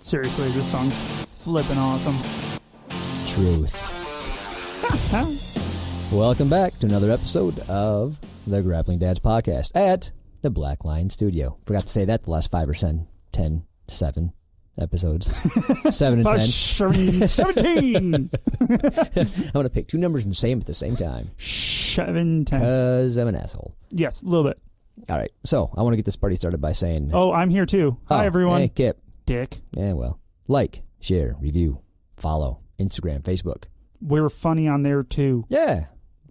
Seriously, this song's flipping awesome. Truth. Welcome back to another episode of the Grappling Dads podcast at the Black Lion Studio. Forgot to say that the last 5 or 7 episodes. 7 and 10. 17. I'm going to pick two numbers and say them at the same time. 7, 10. Because I'm an asshole. Yes, a little bit. All right. So I want to get this party started by saying... Oh, I'm here too. Hi, everyone. Hey, Kip. Dick. Yeah, well. Like, share, review, follow, Instagram, Facebook. We're funny on there too. Yeah.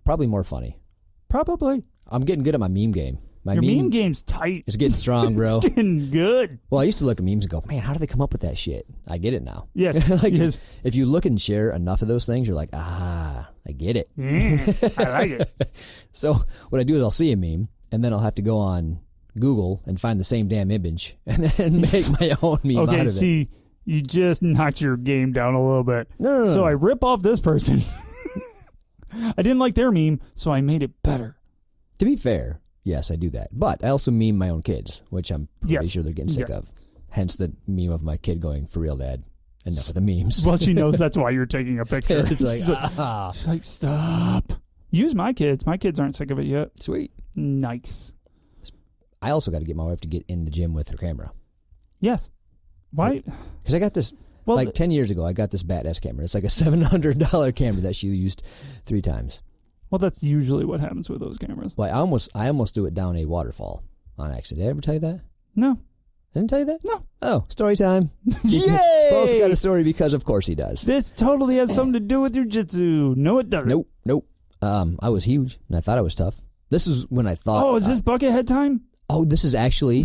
Probably more funny. Probably. I'm getting good at my meme game. Your meme game's tight. It's getting strong, bro. It's getting good. Well, I used to look at memes and go, man, how do they come up with that shit? I get it now. Yes. Like, yes. If you look and share enough of those things, you're like, I get it. I like it. So what I do is I'll see a meme, and then I'll have to go on Google and find the same damn image and then make my own meme out of it. Okay, see, you just knocked your game down a little bit. No. So I rip off this person. I didn't like their meme, so I made it better. To be fair, yes, I do that. But I also meme my own kids, which I'm pretty sure they're getting sick of. Hence the meme of my kid going, for real, Dad. Enough of the memes. Well, she knows that's why you're taking a picture. It's like, she's like, stop. Use my kids. My kids aren't sick of it yet. Sweet. Nice. I also got to get my wife to get in the gym with her camera. Yes. Why? Because I got this, 10 years ago, I got this badass camera. It's like a $700 camera that she used 3 times. Well, that's usually what happens with those cameras. Well, I almost threw it down a waterfall on accident. Did I ever tell you that? No. I didn't tell you that? No. Oh, story time. Yay! Bo's got a story because of course he does. This totally has something to do with jiu-jitsu. No, it doesn't. Nope. I was huge, and I thought I was tough. This is when I thought... Oh, is this Buckethead time? Oh, this is actually...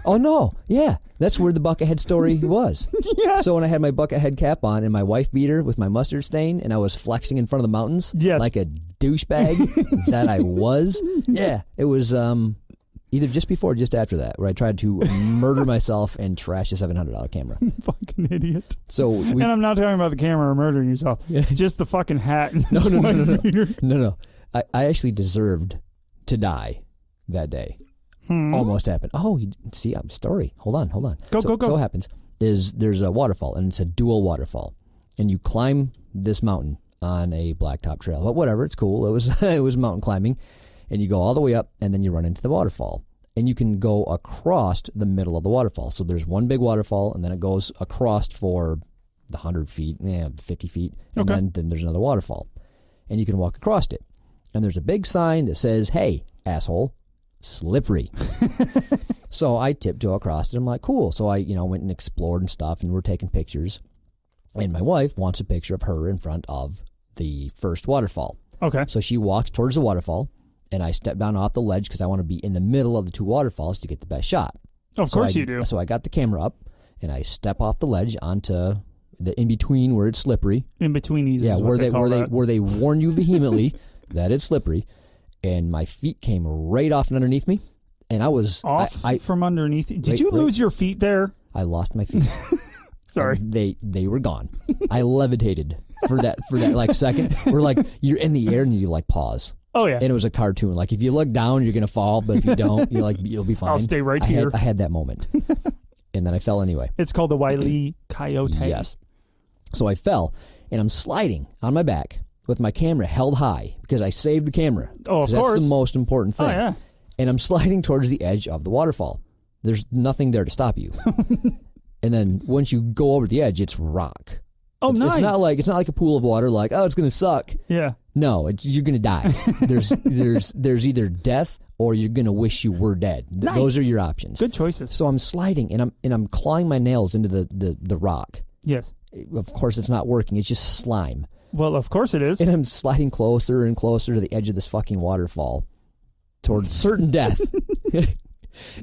Oh, no. Yeah, that's where the Buckethead story was. Yes. So when I had my Buckethead cap on and my wife beater with my mustard stain, and I was flexing in front of the mountains like a douchebag that I was. Yeah, it was either just before or just after that, where I tried to murder myself and trash a $700 camera. Fucking idiot. So and I'm not talking about the camera or murdering yourself. Just the fucking hat. And No. I actually deserved to die that day. Almost happened. Oh, see, story. Hold on. Go. So what happens is there's a waterfall, and it's a dual waterfall, and you climb this mountain on a blacktop trail. But whatever, it's cool. It was mountain climbing, and you go all the way up, and then you run into the waterfall, and you can go across the middle of the waterfall. So there's one big waterfall, and then it goes across for the 100 feet, 50 feet, and then there's another waterfall, and you can walk across it, and there's a big sign that says, "Hey, asshole. Slippery." So I tiptoe across it. I'm like, cool. So I, went and explored and stuff, and we're taking pictures. And my wife wants a picture of her in front of the first waterfall. Okay. So she walks towards the waterfall, and I step down off the ledge because I want to be in the middle of the 2 waterfalls to get the best shot. Of course you do. So I got the camera up, and I step off the ledge onto the in-between where it's slippery. In-betweenies. Yeah, is where they warn you vehemently that it's slippery. And my feet came right off and underneath me, and I was off from underneath. Did you lose your feet there? I lost my feet. Sorry, they were gone. I levitated for that like second. We're like, you're in the air and you like pause. Oh yeah, and it was a cartoon. Like if you look down, you're gonna fall, but if you don't, you'll be fine. I'll stay right here. I had that moment, and then I fell anyway. It's called the Wile E. Coyote. Yes. So I fell, and I'm sliding on my back with my camera held high because I saved the camera. Oh, of course. That's the most important thing. Oh, yeah. And I'm sliding towards the edge of the waterfall. There's nothing there to stop you. And then once you go over the edge, it's rock. Oh, nice. It's not like a pool of water. Like, oh, it's gonna suck. Yeah. No, you're gonna die. There's either death or you're gonna wish you were dead. Nice. Those are your options. Good choices. So I'm sliding and I'm clawing my nails into the rock. Yes. Of course, it's not working. It's just slime. Well, of course it is. And I'm sliding closer and closer to the edge of this fucking waterfall towards certain death.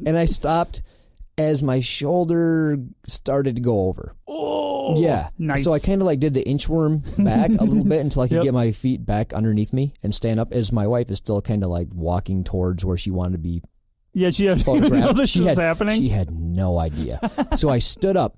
And I stopped as my shoulder started to go over. Oh, yeah. Nice. So I kind of like did the inchworm back a little bit until I could get my feet back underneath me and stand up as my wife is still kind of like walking towards where she wanted to be. Yeah, she had no idea this was happening. She had no idea. So I stood up.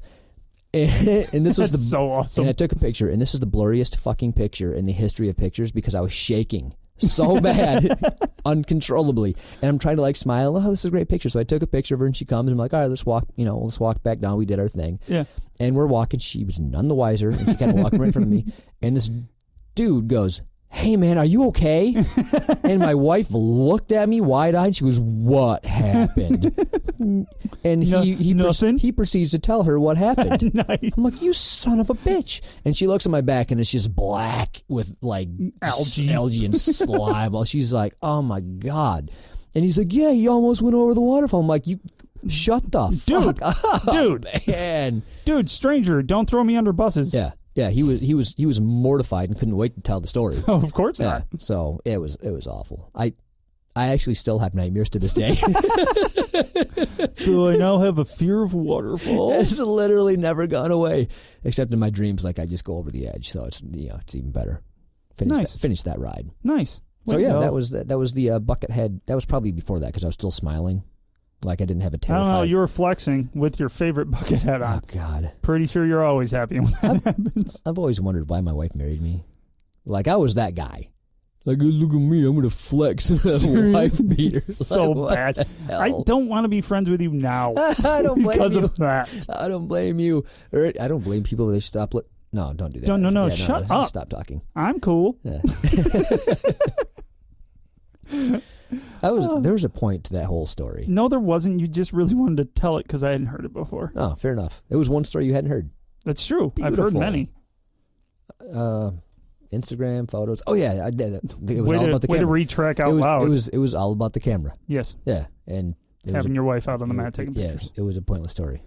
And this was so awesome. And I took a picture, and this is the blurriest fucking picture in the history of pictures because I was shaking so bad. uncontrollably. And I'm trying to like smile. Oh, this is a great picture. So I took a picture of her and she comes and I'm like, all right, let's walk back down. We did our thing. Yeah. And we're walking. She was none the wiser. And she kind of walked right in front of me. And this dude goes, hey, man, are you okay? And my wife looked at me wide-eyed. She goes, what happened? And he proceeds to tell her what happened. Nice. I'm like, you son of a bitch. And she looks at my back, and it's just black with, like, algae and slime. She's like, oh, my God. And he's like, yeah, he almost went over the waterfall. I'm like, you shut the fuck up, dude, man. Dude, stranger, don't throw me under buses. Yeah. Yeah, he was mortified and couldn't wait to tell the story. Oh, of course not. So it was awful. I actually still have nightmares to this day. So I now have a fear of waterfalls. It's literally never gone away, except in my dreams. Like I just go over the edge, so it's it's even better. Finish that ride. Nice. So yeah, that was the bucket head. That was probably before that because I was still smiling. Like I didn't have a terrified... I don't know, you were flexing with your favorite bucket hat on. Oh, God. Pretty sure you're always happy when that happens. I've always wondered why my wife married me. Like, I was that guy. Like, look at me, I'm going to flex wife beater. So like, bad. I don't want to be friends with you now. I don't blame because you. of that. I don't blame you. I don't blame people that stop... No, don't do that. No, shut up. Stop talking. I'm cool. Yeah. There was a point to that whole story. No, there wasn't. You just really wanted to tell it because I hadn't heard it before. Oh, fair enough. It was one story you hadn't heard. That's true. Beautiful. I've heard many. Instagram photos. Oh yeah, it was all about the camera. Way to retrack out loud. It was all about the camera. Yes. Yeah, and having your wife out on the mat taking pictures. It was a pointless story.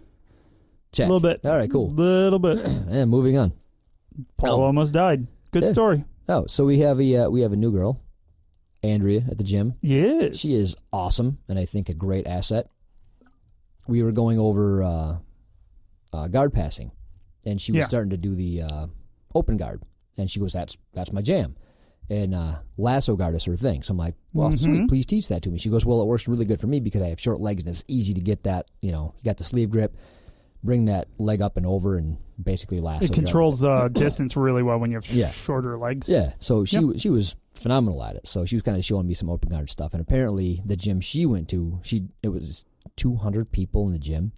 Check. A little bit. All right, cool. Little bit. And moving on. Paul almost died. Good story. Oh, so we have a new girl, Andrea, at the gym. Yes. She is awesome, and I think a great asset. We were going over guard passing, and she was starting to do the open guard, and she goes, "That's my jam," and lasso guard is her thing. So I'm like, "Well, sweet, please teach that to me." She goes, "Well, it works really good for me because I have short legs, and it's easy to get that. You got the sleeve grip, bring that leg up and over, and basically lasso." It controls distance really well when you have shorter legs. Yeah, so she was phenomenal at it. So she was kind of showing me some open guard stuff, and apparently the gym she went to, it was 200 people in the gym,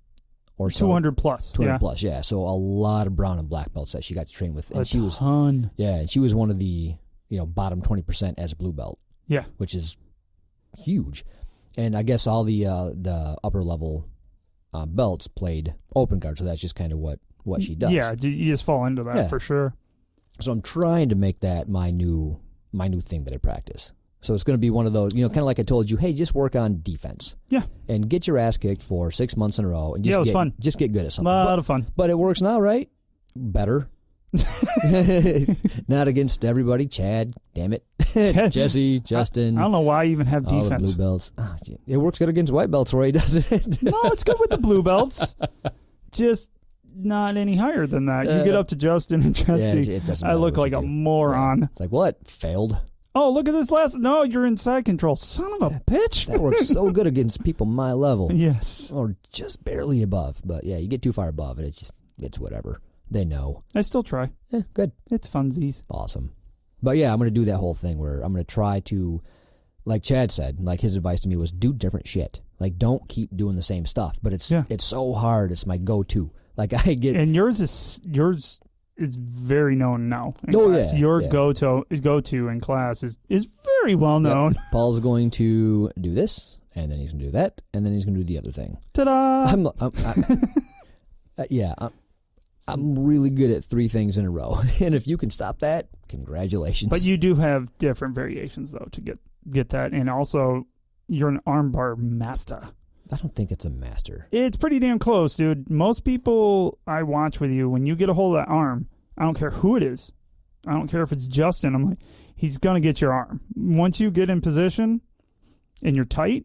or so. 200 plus. 200 plus, yeah. So a lot of brown and black belts that she got to train with, and she ton. And she was one of the bottom 20% as a blue belt. Yeah, which is huge. And I guess all the upper level belts played open guard, so that's just kind of what she does. Yeah, you just fall into that for sure. So I'm trying to make that my new thing that I practice. So it's going to be one of those, kind of like I told you, hey, just work on defense. Yeah. And get your ass kicked for 6 months in a row. And just it was fun. Just get good at something. A lot of fun. But it works now, right? Better. Not against everybody. Chad, damn it. Jesse, Justin. I don't know why I even have defense. All the blue belts. Oh, it works good against white belts, Roy, doesn't it? No, it's good with the blue belts. Just not any higher than that. You get up to Justin and Jesse. I look like a moron. Yeah. It's like, what? Failed. Oh, look at this last. No, you're in side control. Son of a bitch. That works so good against people my level. Yes. Or just barely above. But yeah, you get too far above it. It's whatever. They know. I still try. Yeah, good. It's funsies. Awesome. But yeah, I'm going to do that whole thing where I'm going to try to, like Chad said, like his advice to me was do different shit. Like don't keep doing the same stuff. But it's so hard. It's my go-to. Like I get. And yours is very known now. Yeah. Your go-to in class is very well known. Yep. Paul's going to do this, and then he's going to do that, and then he's going to do the other thing. Ta-da! I'm really good at 3 things in a row, and if you can stop that, congratulations. But you do have different variations though to get that, and also you're an armbar master. I don't think it's a master. It's pretty damn close, dude. Most people I watch with you, when you get a hold of that arm, I don't care who it is. I don't care if it's Justin. I'm like, he's going to get your arm. Once you get in position and you're tight,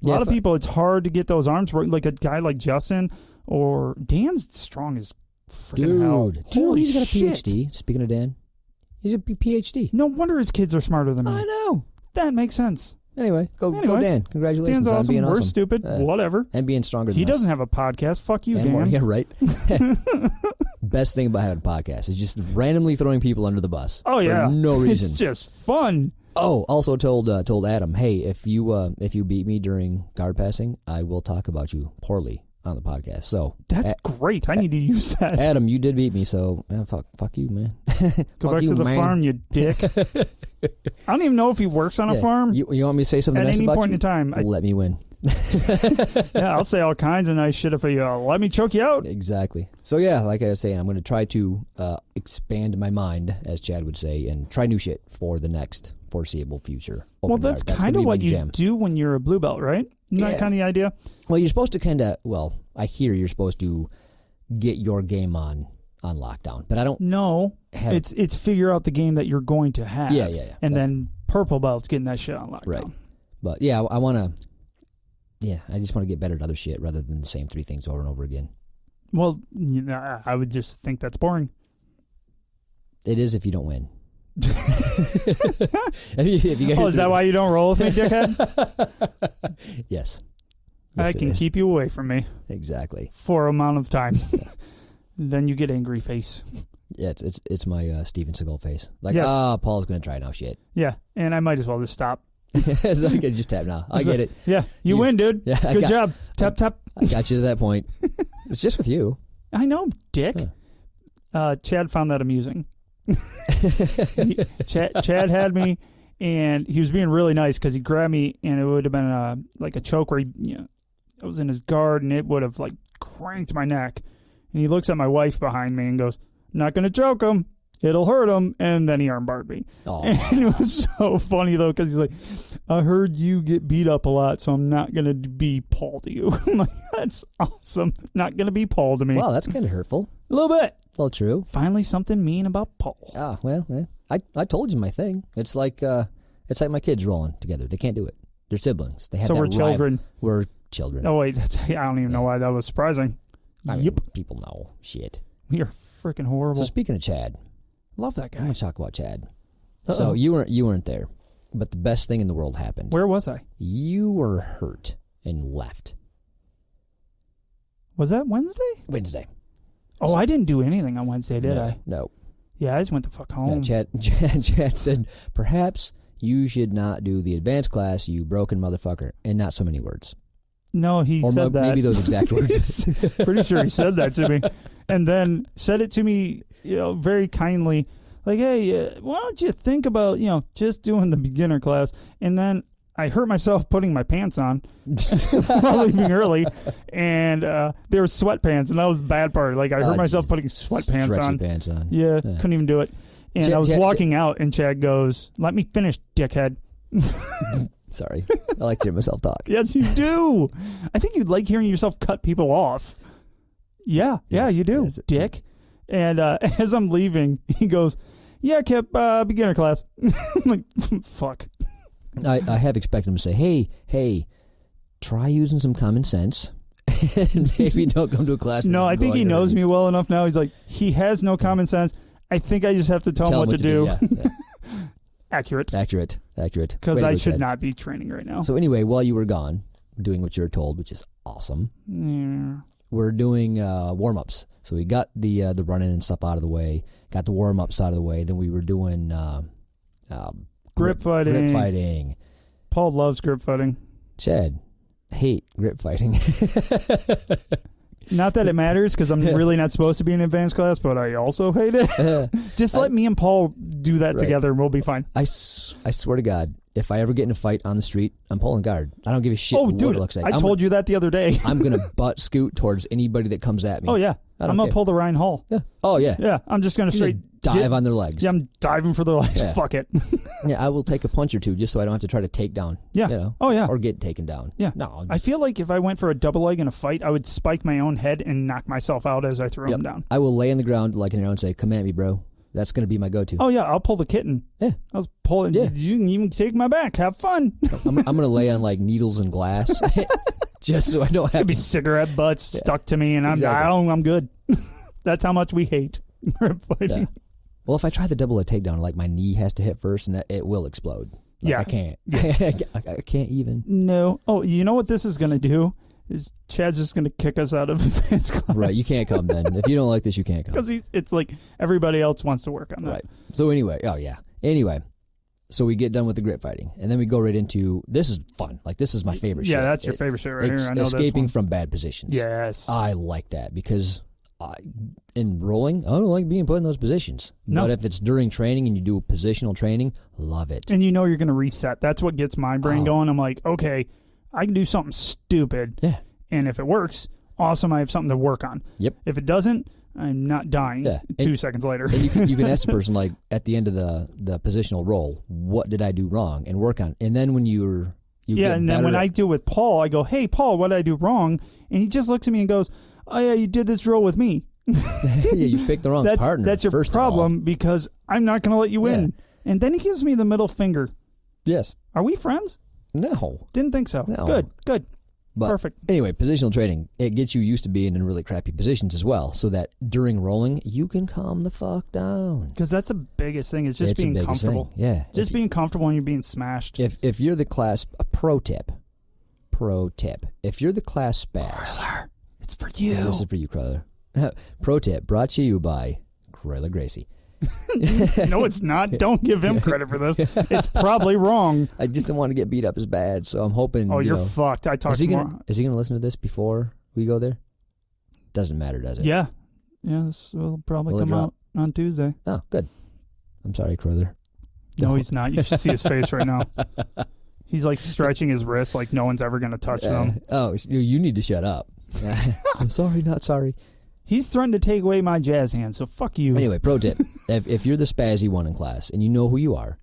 a lot of people, it's hard to get those arms working. Like a guy like Justin or Dan's strong as freaking hell. Dude, he's got a PhD. Speaking of Dan, he's a PhD. No wonder his kids are smarter than me. I know. That makes sense. Anyway, go Dan. Congratulations. Dan's awesome. On being We're awesome. stupid. Whatever. And being stronger than us. He doesn't have a podcast. Fuck you, Dan. More. Yeah, right. Best thing about having a podcast is just randomly throwing people under the bus. Oh, yeah. For no reason. It's just fun. Oh, also told Adam, hey, if you beat me during guard passing, I will talk about you poorly on the podcast. So that's great. I need to use that. Adam, you did beat me, so fuck you, man. Go back to the farm, you dick. I don't even know if he works on a farm. You want me to say something at nice any about point you? in time? Let me win. Yeah, I'll say all kinds of nice shit if you let me choke you out. Exactly. So yeah, like I was saying, I'm going to try to expand my mind, as Chad would say, and try new shit for the next foreseeable future. Well, that's kind of what you do when you're a blue belt, right? Isn't that kind of the idea? Well, you're supposed to kind of, I hear you're supposed to get your game on lockdown, but I don't know. It's figure out the game that you're going to have. Yeah. And then purple belt's getting that shit on lockdown. Right. But yeah, I want to, I just want to get better at other shit rather than the same three things over and over again. Well, I would just think that's boring. It is if you don't win. if you is that why you don't roll with me, dickhead? Yes. I can keep you away from me. Exactly. For an amount of time. Then you get angry face. Yeah, it's my Steven Seagal face. Like, yes. Paul's going to try now, shit. Yeah, and I might as well just stop. So I can just tap now. I get it. Yeah, you win, dude. Yeah, Good job. Tap. I got you to that point. It's just with you. I know, dick. Huh. Chad found that amusing. Chad had me, and he was being really nice because he grabbed me, and it would have been like a choke where I was in his guard, and it would have like cranked my neck. And he looks at my wife behind me and goes, "I'm not going to choke him. It'll hurt him." And then he armbarred me. Aww. And it was so funny, though, because he's like, "I heard you get beat up a lot, so I'm not going to be Paul to you." I'm like, that's awesome. Not going to be Paul to me. Wow, that's kind of hurtful. A little bit. Well, true. Finally, something mean about Paul. Ah, well, I told you my thing. It's like my kids rolling together. They can't do it. They're siblings. They have so that we're children. We're children. Oh wait, I don't even know why that was surprising. I mean, people know shit. We are freaking horrible. So speaking of Chad, love that guy. I'm gonna talk about Chad. Uh-oh. So you weren't there, but the best thing in the world happened. Where was I? You were hurt and left. Was that Wednesday? Wednesday. Oh, I didn't do anything on Wednesday, did I? No. Yeah, I just went the fuck home. Yeah, Chad said, perhaps you should not do the advanced class, you broken motherfucker, and not so many words. No, he said that. Maybe those exact words. Pretty sure he said that to me. And then said it to me, very kindly, like, "Hey, why don't you think about, just doing the beginner class?" And then I hurt myself putting my pants on while leaving early, and they were sweatpants, and that was the bad part. Like, I hurt myself putting sweatpants on. Pants on. Yeah, couldn't even do it. And I was walking out, and Chad goes, "Let me finish, dickhead." Sorry. I like to hear myself talk. Yes, you do. I think you'd like hearing yourself cut people off. Yeah, you do, dick. And as I'm leaving, he goes, "Yeah, Kip, beginner class." I'm like, fuck. I have expected him to say, hey, try using some common sense. And maybe don't come to a class. No, I think he knows me well enough now. He's like, he has no common sense. I think I just have to tell him what to do. Yeah. Accurate. Because I should not be training right now. So anyway, while you were gone, doing what you were told, which is awesome. Yeah. We're doing warm-ups. So we got the running and stuff out of the way, got the warm-ups out of the way. Then we were doing grip fighting. Grip fighting. Paul loves grip fighting. Chad, hate grip fighting. Not that it matters, because I'm really not supposed to be in advanced class, but I also hate it. Just let me and Paul do that together, and we'll be fine. I swear to God, if I ever get in a fight on the street, I'm pulling guard. I don't give a shit what it looks like. I told you that the other day. I'm going to butt scoot towards anybody that comes at me. Oh, yeah. I'm going to pull the Ryan Hall. Yeah. Oh, yeah. Yeah, I'm just going to straight dive on their legs. Yeah, I'm diving for their legs. Yeah. Fuck it. Yeah, I will take a punch or two just so I don't have to try to take down. Yeah. Oh, yeah. Or get taken down. Yeah. No, I feel like if I went for a double leg in a fight, I would spike my own head and knock myself out as I threw him down. I will lay on the ground like an arrow and say, "Come at me, bro." That's going to be my go-to. Oh, yeah, I'll pull the kitten. Yeah. I was pulling. Yeah. You can even take my back. Have fun. I'm going to lay on like needles and glass just so I don't have to be cigarette butts stuck to me, and I'm good. That's how much we hate grip fighting. Yeah. Well, if I try the double leg takedown, like my knee has to hit first, and it will explode. Like, I can't. Yeah. I can't even. No. Oh, you know what this is going to do? Is Chad's just going to kick us out of advanced class. Right, you can't come then. If you don't like this, you can't come. Because it's like everybody else wants to work on that. Right. So anyway, Anyway, So we get done with the grip fighting, and then we go right into, this is fun. Like, this is my favorite shit. Yeah, that's your favorite shit right here. I know escaping from bad positions. Yes. I like that because in rolling, I don't like being put in those positions. No. But if it's during training and you do positional training, love it. And you know you're going to reset. That's what gets my brain going. I'm like, okay, I can do something stupid. Yeah. And if it works, awesome, I have something to work on. Yep. If it doesn't, I'm not dying 2 seconds later. And you can ask the person, like, at the end of the positional roll, what did I do wrong, and work on it. And then when you get and then when I do with Paul, I go, hey, Paul, what did I do wrong? And he just looks at me and goes, oh, yeah, you did this drill with me. Yeah, you picked the wrong partner. That's your problem because I'm not going to let you in. And then he gives me the middle finger. Yes. Are we friends? No. Didn't think so. No. Good. But perfect. Anyway, positional training, it gets you used to being in really crappy positions as well, so that during rolling, you can calm the fuck down. Because that's the biggest thing. It's just being comfortable. Thing. Yeah. Just being comfortable when you're being smashed. If you're the class, a pro tip, if you're the class spaz. Croiler, it's for you. Yeah, this is for you, Croiler. Pro tip brought to you by Croiler Gracie. No, it's not. Don't give him credit for this. It's probably wrong. I just don't want to get beat up as bad, so I'm hoping. Oh, you're fucked. I talked more. Is he going to listen to this before we go there? Doesn't matter, does it? Yeah. This will probably come out on Tuesday. Oh, good. I'm sorry, Croiler. No, he's not. You should see his face right now. He's like stretching his wrists like no one's ever going to touch them. Oh, you need to shut up. I'm sorry, not sorry. He's threatened to take away my jazz hand, so fuck you. Anyway, pro tip. if you're the spazzy one in class and you know who you are,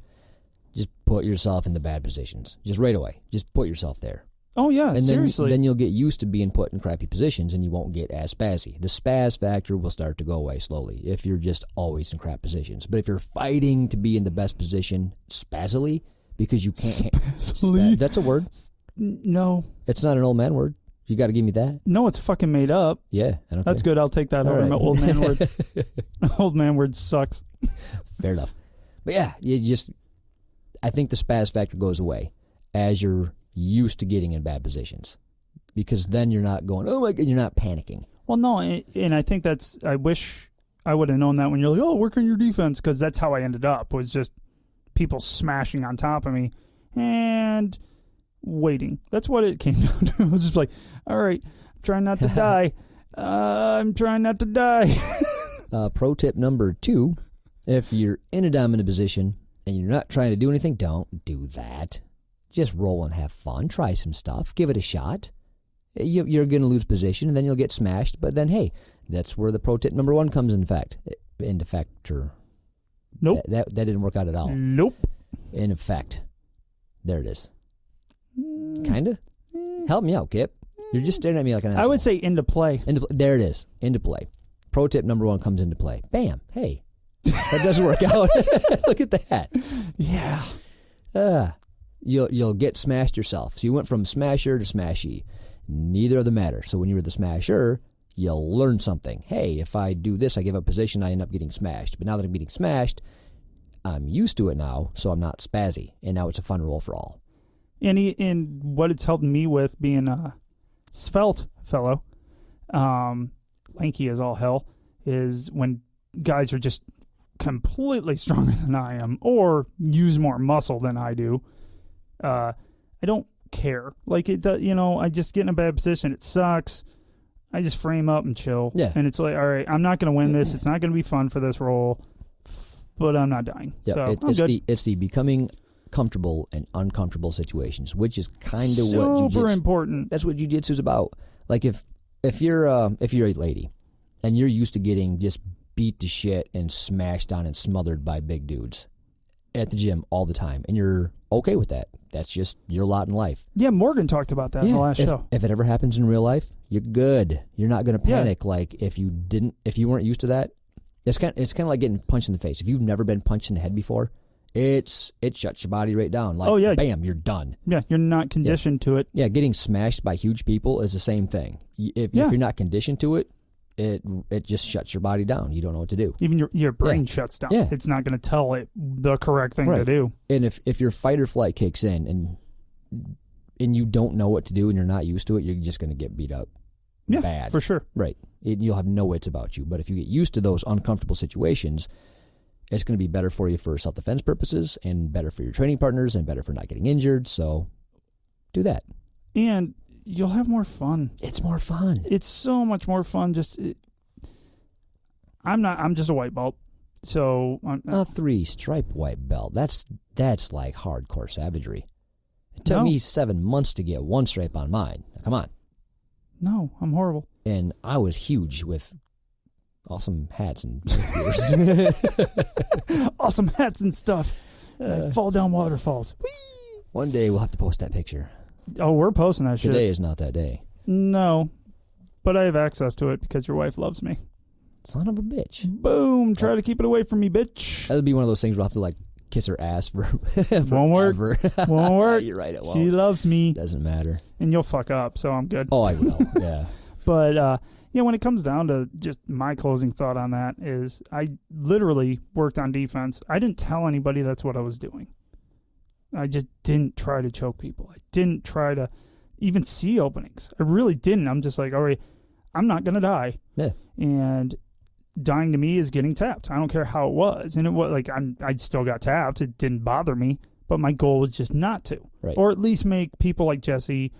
just put yourself in the bad positions. Just right away. Just put yourself there. Oh, yeah, and seriously. Then you'll get used to being put in crappy positions and you won't get as spazzy. The spaz factor will start to go away slowly if you're just always in crap positions. But if you're fighting to be in the best position spazzily because you can't... Spazzily? That's a word. No. It's not an old man word. You got to give me that. No, it's fucking made up. Yeah. That's good. I'll take that over my old man word. Old man word sucks. Fair enough. But yeah, I think the spaz factor goes away as you're used to getting in bad positions. Because then you're not going, oh my God, you're not panicking. Well, no, and I think I wish I would have known that when you're like, oh, work on your defense, because that's how I ended up, was just people smashing on top of me and waiting. That's what it came down to. I was just like, all right, I'm trying not to die. I'm trying not to die. Pro tip number 2, if you're in a dominant position and you're not trying to do anything, don't do that. Just roll and have fun. Try some stuff. Give it a shot. You're going to lose position and then you'll get smashed. But then, hey, that's where the pro tip number 1 comes into factor. Nope. That didn't work out at all. Nope. In effect. There it is. Kind of? Help me out, Kip. You're just staring at me like an asshole. I would say into play. There it is. Into play. Pro tip number 1 comes into play. Bam. Hey. That does work out. Look at that. Yeah. You'll get smashed yourself. So you went from smasher to smashee. Neither of them matter. So when you were the smasher, you'll learn something. Hey, if I do this, I give up position, I end up getting smashed. But now that I'm getting smashed, I'm used to it now, so I'm not spazzy. And now it's a fun roll for all. And what it's helped me with being a svelte fellow, lanky as all hell, is when guys are just completely stronger than I am or use more muscle than I do, I don't care. Like, I just get in a bad position. It sucks. I just frame up and chill. Yeah. And it's like, all right, I'm not going to win this. It's not going to be fun for this roll, but I'm not dying. Yeah, so it's the becoming comfortable and uncomfortable situations, which is kind of super what jiu-jitsu, important. That's what jiu-jitsu is about. Like if you're a lady and you're used to getting just beat to shit and smashed on and smothered by big dudes at the gym all the time, and you're okay with that. That's just your lot in life. Yeah, Morgan talked about that in the last show. If it ever happens in real life, you're good. You're not going to panic. Yeah. Like if you weren't used to that. It's kind of like getting punched in the face. If you've never been punched in the head before, it shuts your body right down. Like, bam, you're done. Yeah, you're not conditioned to it. Yeah, getting smashed by huge people is the same thing. If you're not conditioned to it, it just shuts your body down. You don't know what to do. Even your brain shuts down. Yeah. It's not going to tell it the correct thing to do. And if your fight or flight kicks in and you don't know what to do and you're not used to it, you're just going to get beat up. Yeah, bad. For sure. Right. You'll have no wits about you. But if you get used to those uncomfortable situations, it's going to be better for you for self-defense purposes and better for your training partners and better for not getting injured. So do that. And you'll have more fun. It's more fun. It's so much more fun. I'm just a white belt. So a 3-stripe white belt. That's like hardcore savagery. It took me 7 months to get 1 stripe on mine. Now, come on. No, I'm horrible. And I was huge with awesome hats and gears. Awesome hats and stuff. I fall down waterfalls. Whee! One day we'll have to post that picture. Oh, we're posting that shit. Today is not that day. No, but I have access to it because your wife loves me. Son of a bitch. Boom. Try to keep it away from me, bitch. That would be one of those things where I'll have to, like, kiss her ass for Won't work. Won't work. You're right, it won't. She loves me. Doesn't matter. And you'll fuck up, so I'm good. Oh, I will, yeah. But, when it comes down to just my closing thought on that is I literally worked on defense. I didn't tell anybody that's what I was doing. I just didn't try to choke people. I didn't try to even see openings. I really didn't. I'm just like, all right, I'm not going to die. Yeah. And dying to me is getting tapped. I don't care how it was. And it was like I still got tapped. It didn't bother me. But my goal was just not to. Right. Or at least make people like Jesse,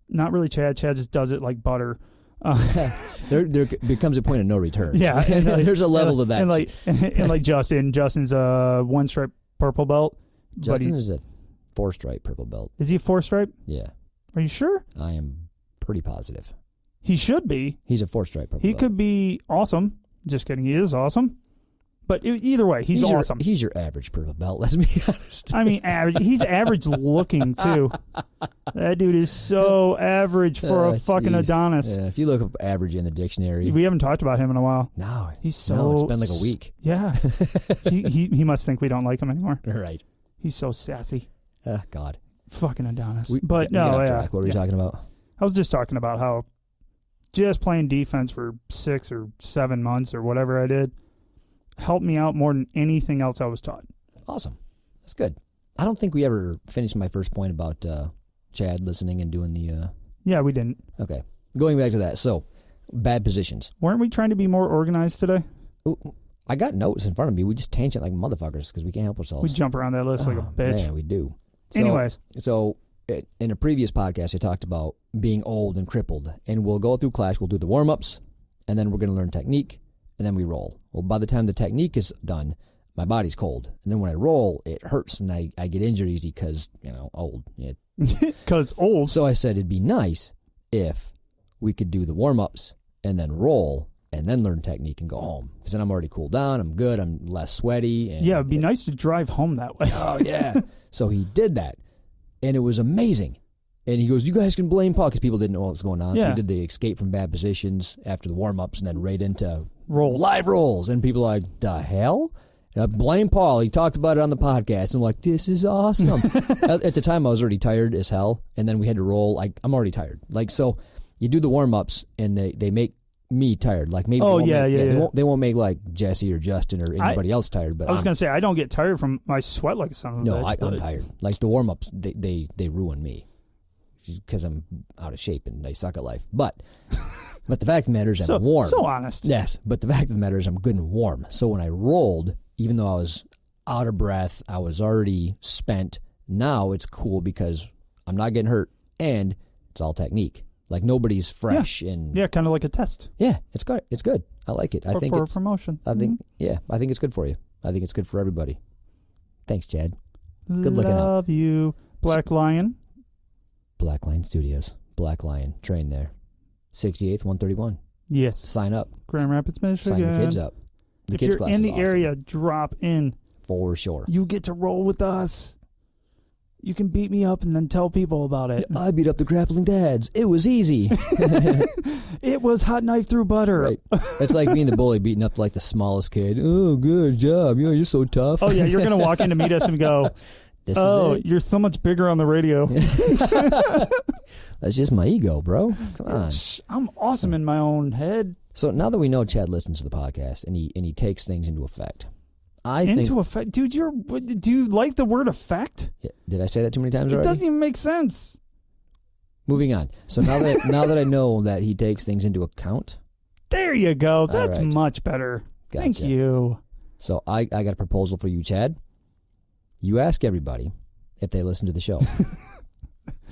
not really Chad. Chad just does it like butter. There becomes a point of no return. Yeah. And there's a level to that. And like Justin. Justin's a 1-stripe purple belt. Justin is a 4-stripe purple belt. Is he a 4-stripe? Yeah. Are you sure? I am pretty positive. He should be. He's a 4-stripe purple belt. He could be awesome. Just kidding. He is awesome. But either way, he's awesome. He's your average purple belt, let's be honest. I mean, average. He's average looking, too. That dude is so average for a fucking Adonis. Yeah, if you look up average in the dictionary. We haven't talked about him in a while. No. It's been like a week. Yeah. he must think we don't like him anymore. Right. He's so sassy. God. Fucking Adonis. We got off track. What were we talking about? I was just talking about how just playing defense for 6 or 7 months or whatever I did helped me out more than anything else I was taught. Awesome. That's good. I don't think we ever finished my first point about Chad listening and doing the... Yeah, we didn't. Okay. Going back to that. So, bad positions. Weren't we trying to be more organized today? Ooh, I got notes in front of me. We just tangent like motherfuckers because we can't help ourselves. We jump around that list like a bitch. Yeah, we do. Anyways. So, in a previous podcast, I talked about being old and crippled. And we'll go through class. We'll do the warm-ups. And then we're going to learn technique. And then we roll. Well, by the time the technique is done, my body's cold. And then when I roll, it hurts. And I get injured easy because, old. Because old. So I said it'd be nice if we could do the warm-ups and then roll and then learn technique and go home. Because then I'm already cooled down. I'm good. I'm less sweaty. And, yeah, it'd be nice to drive home that way. Oh, yeah. So he did that. And it was amazing. And he goes, you guys can blame Paul, because people didn't know what was going on. Yeah. So we did the escape from bad positions after the warm-ups and then right into live rolls. And people are like, the hell? Blame Paul. He talked about it on the podcast. I'm like, this is awesome. At the time, I was already tired as hell. And then we had to roll. I'm already tired. So you do the warm-ups, and they make me tired. Like maybe they won't make like Jesse or Justin or anybody else tired. But I was going to say, I don't get tired from my sweat like a son of a bitch. I'm tired. Like the warm-ups, they ruin me. Because I'm out of shape and I suck at life. But the fact of the matter is I'm warm. So honest. Yes, but the fact of the matter is I'm good and warm. So when I rolled, even though I was out of breath, I was already spent, now it's cool because I'm not getting hurt and it's all technique. Like nobody's fresh. Yeah, kind of like a test. Yeah, it's good. It's good. I like it. I think for a promotion. I think it's good for you. I think it's good for everybody. Thanks, Chad. Good looking out. Love you. Black Lion. Black Lion Studios. Black Lion. Train there. 68th, 131. Yes. Sign up. Grand Rapids, Michigan. Sign your kids up. If you're in the area, drop in. For sure. You get to roll with us. You can beat me up and then tell people about it. I beat up the grappling dads. It was easy. It was hot knife through butter. Right. It's like being the bully beating up like the smallest kid. Oh, good job. You're so tough. Oh, yeah. You're going to walk in to meet us and go, you're so much bigger on the radio. That's just my ego, bro. Come on. I'm awesome in my own head. So now that we know Chad listens to the podcast and he takes things into effect, effect, dude. Do you like the word effect? Yeah, did I say that too many times already? It doesn't even make sense. Moving on. So now that I know that he takes things into account. There you go. That's much better. Gotcha. Thank you. So I got a proposal for you, Chad. You ask everybody if they listen to the show.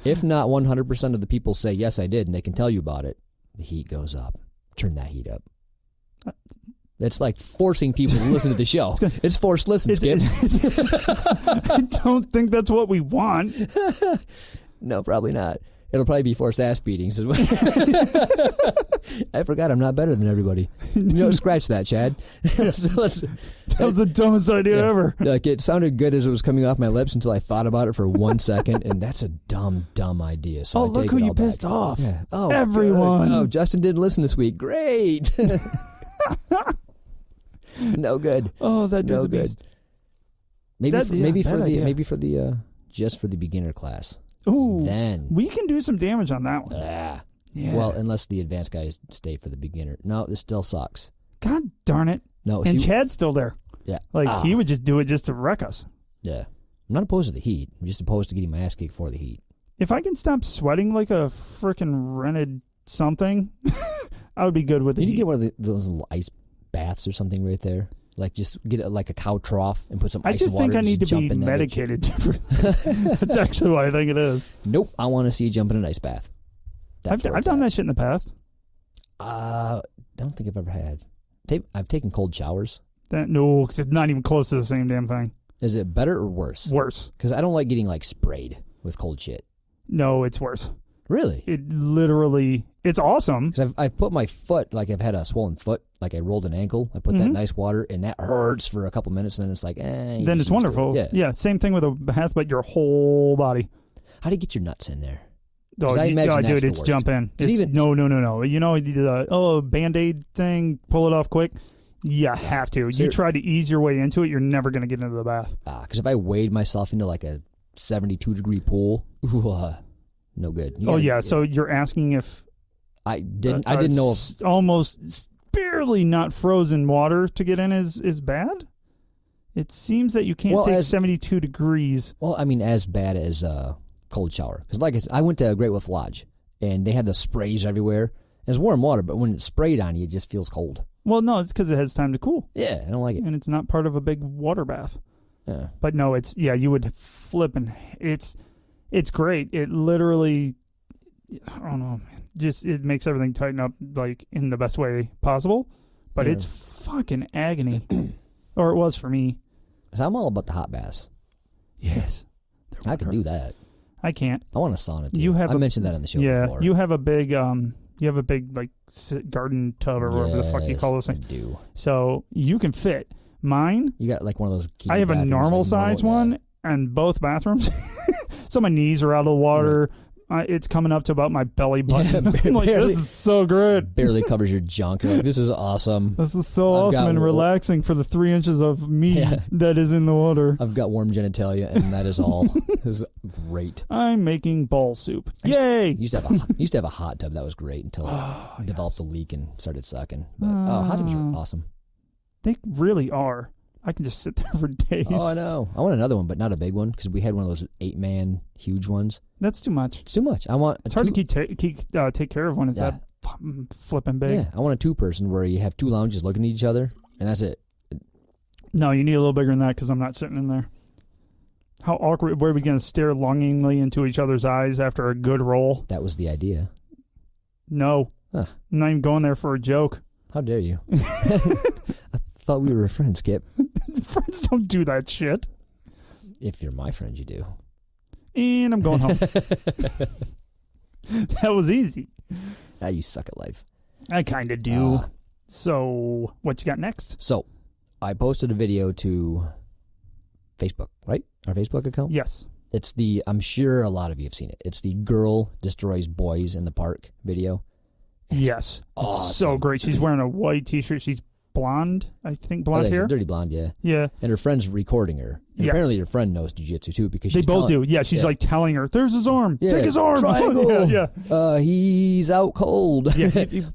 If not 100% of the people say, yes, I did, and they can tell you about it, the heat goes up. Turn that heat up. It's like forcing people to listen to the show. It's forced listen, Skip. I don't think that's what we want. No, probably not. It'll probably be forced ass beatings. I forgot I'm not better than everybody. Scratch that, Chad. That was the dumbest idea ever. Like, it sounded good as it was coming off my lips until I thought about it for 1 second, and that's a dumb idea. So look who you pissed off. Yeah. Oh, everyone. Good. Oh, Justin didn't listen this week. Great. No good. Oh, that dude's a beast. Maybe for the just for the beginner class. Ooh, then we can do some damage on that one. Yeah. Well, unless the advanced guys stay for the beginner. No, this still sucks. God darn it. No, and Chad's still there. Yeah. He would just do it just to wreck us. Yeah. I'm not opposed to the heat. I'm just opposed to getting my ass kicked for the heat. If I can stop sweating like a freaking rented something, I would be good with it. You can get one of those little ice baths or something right there. Like, just get it like a cow trough and put some ice in water. I just think I need to be medicated. That's actually what I think it is. Nope. I want to see you jump in an ice bath. I've done that shit in the past. I don't think I've ever had. I've taken cold showers. No, because it's not even close to the same damn thing. Is it better or worse? Worse. Because I don't like getting, like, sprayed with cold shit. No, it's worse. Really? It's awesome. Because I've put my foot, like I've had a swollen foot, like I rolled an ankle. I put that in ice water, and that hurts for a couple minutes, and then it's like, Then it's wonderful. Yeah, same thing with a bath, but your whole body. How do you get your nuts in there? Dude, it's jump in. No. You know, the Band-Aid thing, pull it off quick. You have to. You try to ease your way into it, you're never going to get into the bath. Because if I wade myself into like a 72-degree pool, no good. So you're asking if I didn't know if almost barely not frozen water to get in is bad. It seems that you can't take 72 degrees. Well, I mean, as bad as cold shower. Because like I went to Great Wolf Lodge, and they had the sprays everywhere. It's warm water, but when it's sprayed on you, it just feels cold. Well, no, it's because it has time to cool. Yeah, I don't like it. And it's not part of a big water bath. Yeah. But no, you would flip, and it's great. It literally, I don't know, just it makes everything tighten up like in the best way possible. But it's fucking agony, or it was for me. So I'm all about the hot baths. Yes, I can do that. I can't. I want a sauna too. I mentioned that on the show before. You have a big like garden tub or whatever the fuck you call those things. I do. So you can fit. Mine. You got like one of those. I have a normal size one, and both bathrooms. So my knees are out of the water. It's coming up to about my belly button. Yeah, I'm like, this is so good. Barely covers your junk. You're like, this is awesome. This is so awesome and relaxing for the 3 inches of meat that is in the water. I've got warm genitalia, and that is all. This is great. I'm making ball soup. Yay! Used to have a hot tub that was great until it developed a leak and started sucking. But, hot tubs are awesome. They really are. I can just sit there for days. Oh, I know. I want another one, but not a big one, because we had one of those 8-man huge ones. That's too much. It's too much. It's hard to take care of when it's that flipping big. Yeah, I want a 2-person where you have 2 lounges looking at each other, and that's it. No, you need a little bigger than that, because I'm not sitting in there. How awkward. Were we going to stare longingly into each other's eyes after a good roll? That was the idea. No. I'm not even going there for a joke. How dare you? I thought we were friends, Skip. Friends don't do that shit. If you're my friend, you do. And I'm going home. That was easy. Now you suck at life. I kind of do. So, what you got next? So, I posted a video to Facebook, right? Our Facebook account? Yes. It's I'm sure a lot of you have seen it. It's the girl destroys boys in the park video. Yes. Awesome. It's so great. She's wearing a white t-shirt. She's blonde, I think. Blonde hair? Dirty blonde, yeah. Yeah. And her friend's recording her. And apparently her friend knows jiu-jitsu too, because they both do. Yeah, she's like telling her, there's his arm. Yeah. Take his arm. Triangle. He's out cold. Yeah,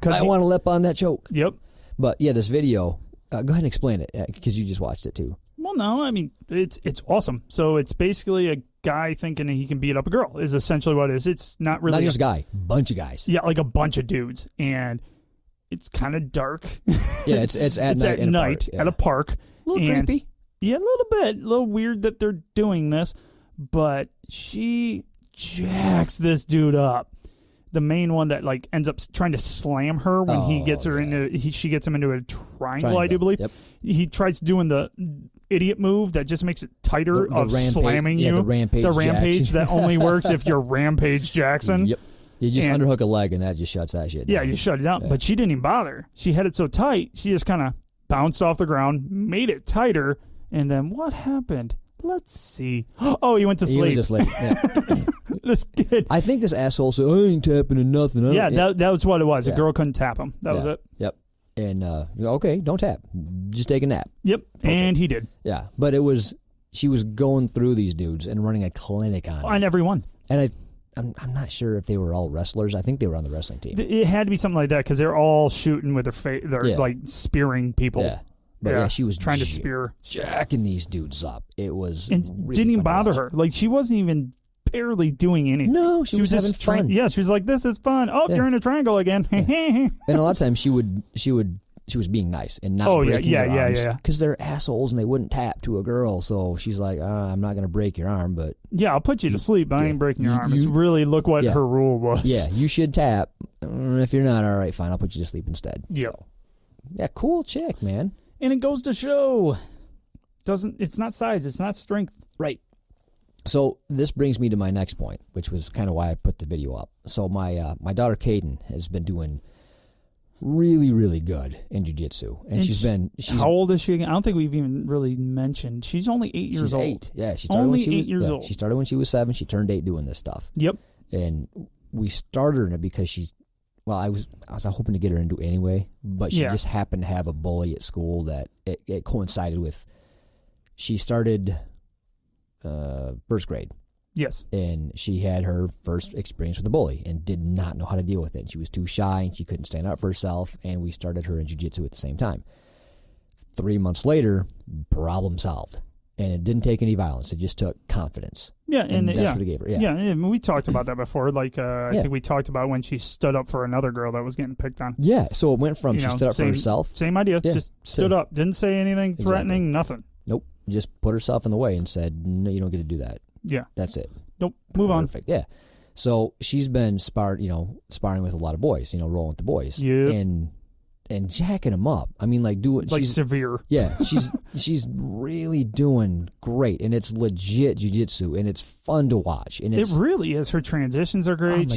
I want to lip on that choke. Yep. But yeah, this video, go ahead and explain it, because you just watched it too. Well, no, I mean, it's awesome. So it's basically a guy thinking he can beat up a girl is essentially what it is. It's not really... Not just a guy. Bunch of guys. Yeah, like a bunch of dudes. And it's kind of dark. Yeah, it's at night at a park. A little creepy. Yeah, a little bit. A little weird that they're doing this, but she jacks this dude up. The main one that like ends up trying to slam her when he gets her into, she gets him into a triangle, I do believe. Yep. He tries doing the idiot move that just makes it tighter of slamming you. The rampage that only works if you're Rampage Jackson. Yep. You just underhook a leg and that just shuts that shit down. Yeah, you shut it down. Yeah. But she didn't even bother. She had it so tight, she just kind of bounced off the ground, made it tighter, and then what happened? Let's see. Oh, he went to sleep. He went to sleep. Yeah. This kid. I think this asshole said, I ain't tapping in nothing. Yeah, that was what it was. The girl couldn't tap him. That was it. Yep. And, okay, don't tap. Just take a nap. Yep. Perfect. And he did. Yeah. But she was going through these dudes and running a clinic on them. On everyone. And I'm not sure if they were all wrestlers. I think they were on the wrestling team. It had to be something like that because they're all shooting with their face. They're like spearing people. Yeah. But she was trying to spear. Jacking these dudes up. It was and really didn't even bother her. Like she wasn't even barely doing anything. No, she was just having fun. Yeah, she was like, "This is fun." Oh, you're in a triangle again. And a lot of times she was being nice and not breaking their arms. Yeah. Because they're assholes and they wouldn't tap to a girl. So she's like, I'm not going to break your arm, but yeah, I'll put you to sleep, but I ain't breaking your arm. It's really look what her rule was. Yeah, you should tap. If you're not, all right, fine, I'll put you to sleep instead. Yeah. So, yeah, cool chick, man. And it goes to show, it's not size, it's not strength. Right. So this brings me to my next point, which was kind of why I put the video up. So my daughter Kaidyn has been doing really, really good in jiu-jitsu. And she's how old is she again? I don't think we've even really mentioned. She's only 8 years old. 8. Yeah, she started only when she 8 was, years old. She started when she was 7. She turned 8 doing this stuff. Yep. And we started her in it because I was hoping to get her into it anyway, but she just happened to have a bully at school that it coincided with. She started first grade. Yes. And she had her first experience with a bully and did not know how to deal with it. And she was too shy and she couldn't stand up for herself, and we started her in jiu-jitsu at the same time. 3 months later, problem solved. And it didn't take any violence. It just took confidence. Yeah, and that's what it gave her. Yeah, and we talked about that before. Like, I think we talked about when she stood up for another girl that was getting picked on. Yeah, so it went from she stood up for herself. Same idea. Yeah, just stood up. Didn't say anything threatening, nothing. Nope. Just put herself in the way and said, no, you don't get to do that. Yeah. That's it. Nope. Move on. Perfect. Yeah. So she's been sparring with a lot of boys, rolling with the boys. Yeah. And jacking them up. I mean, like she's severe. Yeah, she's really doing great, and it's legit jiu-jitsu, and it's fun to watch. And it really is. Her transitions are great. Oh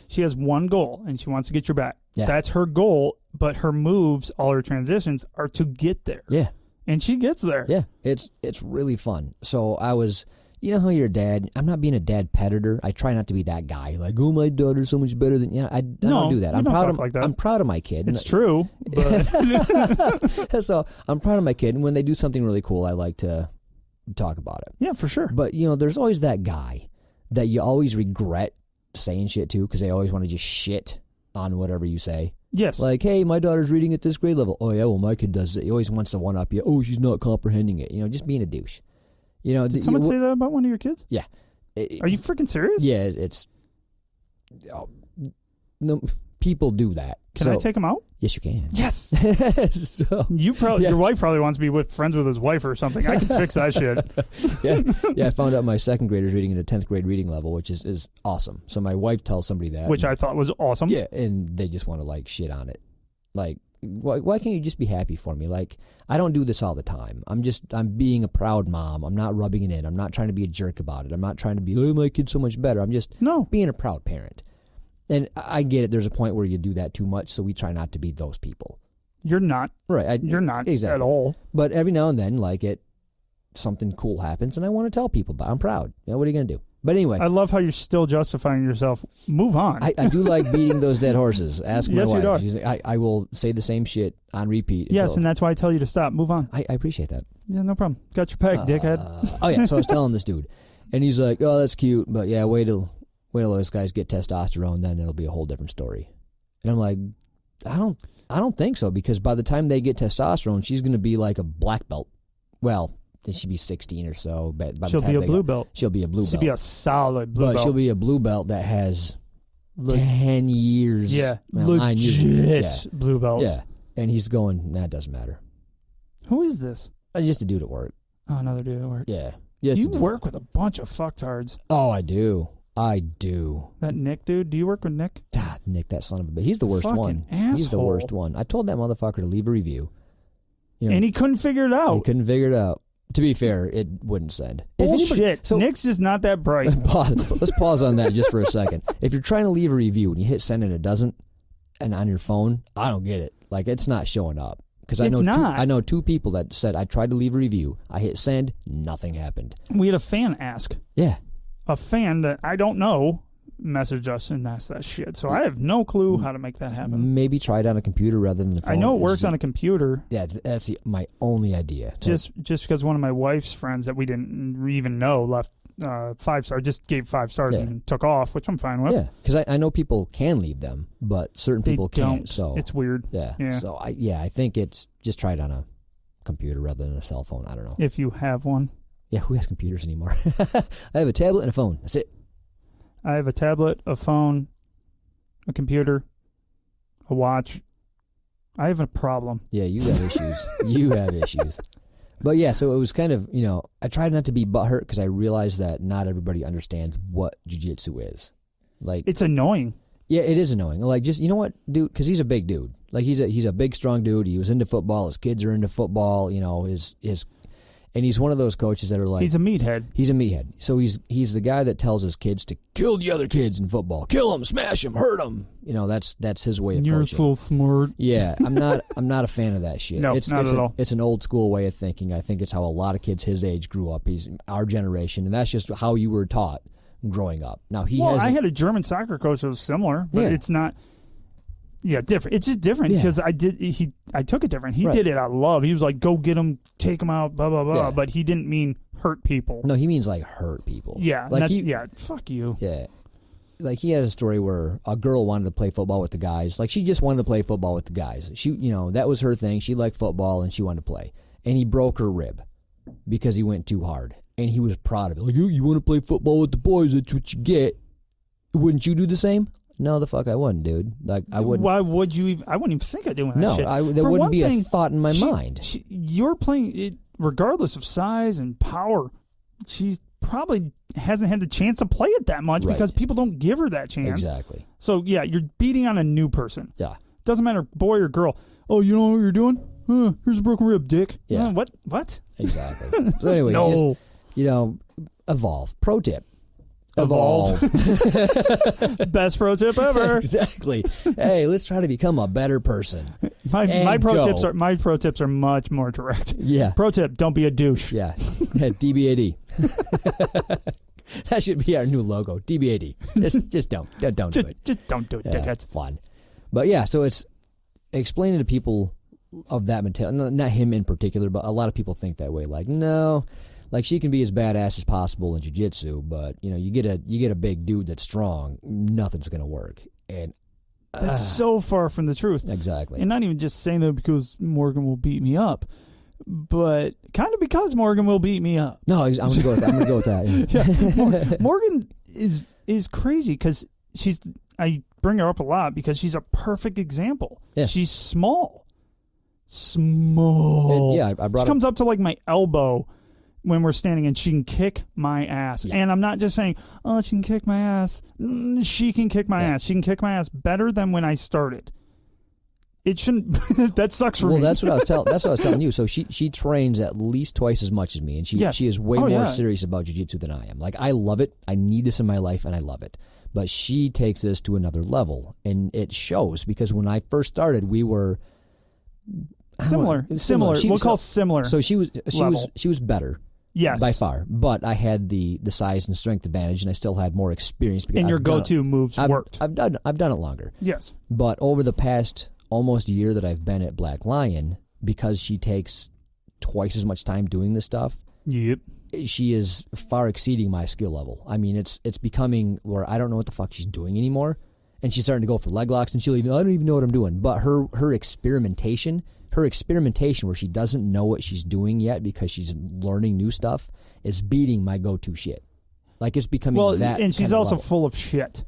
she has one goal, and she wants to get your back. Yeah. That's her goal. But her moves, all her transitions, are to get there. Yeah, and she gets there. Yeah, it's really fun. So I was. You know how you're a dad? I'm not being a dad predator. I try not to be that guy. Like, oh, my daughter's so much better than... I don't do that. I'm proud of my kid. It's true, but... So, I'm proud of my kid, and when they do something really cool, I like to talk about it. Yeah, for sure. But, there's always that guy that you always regret saying shit to because they always want to just shit on whatever you say. Yes. Like, hey, my daughter's reading at this grade level. Oh, yeah, well, my kid does it. He always wants to one-up you. Oh, she's not comprehending it. Just being a douche. Did someone say that about one of your kids? Yeah. Are you freaking serious? Yeah, it's... no, people do that. Can I take him out? Yes, you can. Yes! So, your wife probably wants to be with friends with his wife or something. I can fix that shit. Yeah, I found out my second graders reading at a 10th grade reading level, which is awesome. So my wife tells somebody that. Which I thought was awesome. Yeah, and they just want to, shit on it. Like... Why can't you just be happy for me? Like, I don't do this all the time. I'm being a proud mom. I'm not rubbing it in. I'm not trying to be a jerk about it. I'm not trying to be, oh, my kid's so much better. I'm just being a proud parent. And I get it. There's a point where you do that too much, so we try not to be those people. You're not. Right. You're not exactly. At all. But every now and then, something cool happens, and I want to tell people about it. I'm proud. What are you going to do? But anyway. I love how you're still justifying yourself. Move on. I do like beating those dead horses. Ask my wife. You do. She's like, I will say the same shit on repeat. Yes, and that's why I tell you to stop. Move on. I appreciate that. Yeah, no problem. Got your peg, dickhead. Oh, yeah. So I was telling this dude, and he's like, oh, that's cute, but yeah, wait till those guys get testosterone, then it'll be a whole different story. And I'm like, I don't think so, because by the time they get testosterone, she's going to be like a black belt. Well... she'd be 16 or so. By she'll the time be a blue belt. She'll be a blue belt. She'll be a solid blue belt. But she'll be a blue belt that has 10 years. Yeah, 9 years. Blue belt. Yeah, and he's going, that doesn't matter. Who is this? Just a dude at work. Oh, another dude at work. Yeah. You work with a bunch of fucktards. Oh, I do. That Nick dude, do you work with Nick? God, Nick, that son of a bitch. He's the worst Fucking one. asshole. He's the worst one. I told that motherfucker to leave a review. And he couldn't figure it out. He couldn't figure it out. To be fair, it wouldn't send. Bullshit. Nick's just not that bright. Let's pause on that just for a second. If you're trying to leave a review and you hit send and it doesn't, and on your phone, I don't get it. Like, it's not showing up. Because I know two people that said, I tried to leave a review. I hit send, nothing happened. We had a fan ask. Yeah. A fan that I don't know messaged us and asked that shit. So I have no clue how to make that happen. Maybe try it on a computer rather than the phone. I know it works on a computer. Yeah, that's my only idea. Just because one of my wife's friends that we didn't even know left 5-star, just gave 5 stars and took off, which I'm fine with. Yeah, because I know people can leave them, but certain people can't. So it's weird. Yeah. So I think it's just try it on a computer rather than a cell phone. I don't know. If you have one. Yeah, who has computers anymore? I have a tablet and a phone. That's it. I have a tablet, a phone, a computer, a watch. I have a problem. Yeah, you have issues. You have issues. But yeah, so it was kind of, I tried not to be butthurt because I realized that not everybody understands what jiu-jitsu is. Like, it's annoying. Yeah, it is annoying. Like, just, you know what, dude? Because he's a big dude. Like, he's a big, strong dude. He was into football. His kids are into football. And he's one of those coaches that are like... He's a meathead. He's a meathead. So he's the guy that tells his kids to kill the other kids in football. Kill them, smash them, hurt them. That's his way of coaching. You're so smart. Yeah, I'm not a fan of that shit. No, not at all. It's an old school way of thinking. I think it's how a lot of kids his age grew up. He's our generation, and that's just how you were taught growing up. Now I had a German soccer coach that was similar, but it's not... Yeah, different. It's just different because I took it different. He did it out of love. He was like, go get him, take him out, blah, blah, blah. Yeah. But he didn't mean hurt people. No, he means like hurt people. Yeah, like fuck you. Yeah. Like he had a story where a girl wanted to play football with the guys. Like she just wanted to play football with the guys. She, that was her thing. She liked football and she wanted to play. And he broke her rib because he went too hard. And he was proud of it. Like, you want to play football with the boys, that's what you get. Wouldn't you do the same? No, the fuck I wouldn't, dude. Like I wouldn't. Why would you even? I wouldn't even think of doing that shit. No, there wouldn't be a thought in my mind. You're playing it regardless of size and power. She's probably hasn't had the chance to play it that much because people don't give her that chance. Exactly. So yeah, you're beating on a new person. Yeah. Doesn't matter, boy or girl. Oh, you know what you're doing? Here's a broken rib, dick. Yeah. What? Exactly. So anyway, just, evolve. Pro tip. Evolve. Best pro tip ever. Exactly. Hey, let's try to become a better person. My pro tips are much more direct. Yeah. Pro tip: don't be a douche. Yeah. DBAD. That should be our new logo. DBAD. Just don't do it. Just don't do it, dickheads. It's fun. But yeah, so it's explaining to people of that mentality. Not him in particular, but a lot of people think that way. Like, no. Like she can be as badass as possible in jiu-jitsu, but you get a big dude that's strong, nothing's gonna work. And that's so far from the truth. Exactly. And not even just saying that because Morgan will beat me up, but kind of because Morgan will beat me up. No, I'm gonna go with that. Yeah. Morgan is crazy because I bring her up a lot because she's a perfect example. Yeah. She's small. And yeah, I brought. She comes up to like my elbow when we're standing, and she can kick my ass. Yeah. And I'm not just saying, oh, she can kick my ass. She can kick my ass. She can kick my ass better than when I started. It shouldn't. That sucks for me. Well, that's what I was telling you. So she trains at least twice as much as me, and she is way more serious about jiu-jitsu than I am. Like, I love it. I need this in my life, and I love it. But she takes this to another level, and it shows because when I first started, we were similar. We'll call similar. So she was better. Yes. By far. But I had the size and strength advantage, and I still had more experience. And your go-to moves worked. I've done it longer. Yes. But over the past almost year that I've been at Black Lion, because she takes twice as much time doing this stuff, yep, she is far exceeding my skill level. I mean, it's becoming where I don't know what the fuck she's doing anymore, and she's starting to go for leg locks, and I don't even know what I'm doing. But her experimentation where she doesn't know what she's doing yet because she's learning new stuff is beating my go-to shit. Like, it's becoming that. And she's also full of shit.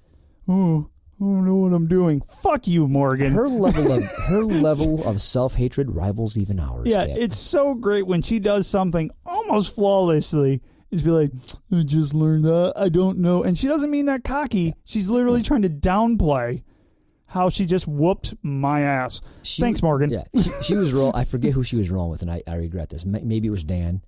Oh, I don't know what I'm doing. Fuck you, Morgan. Her level of self-hatred rivals even ours. Yeah, Cap. it's so great when she does something almost flawlessly. She'd be like, I just learned that. I don't know. And she doesn't mean that cocky. She's literally trying to downplay how she just whooped my ass. Thanks, Morgan. Yeah, she was I forget who she was rolling with, and I regret this. Maybe it was Dan.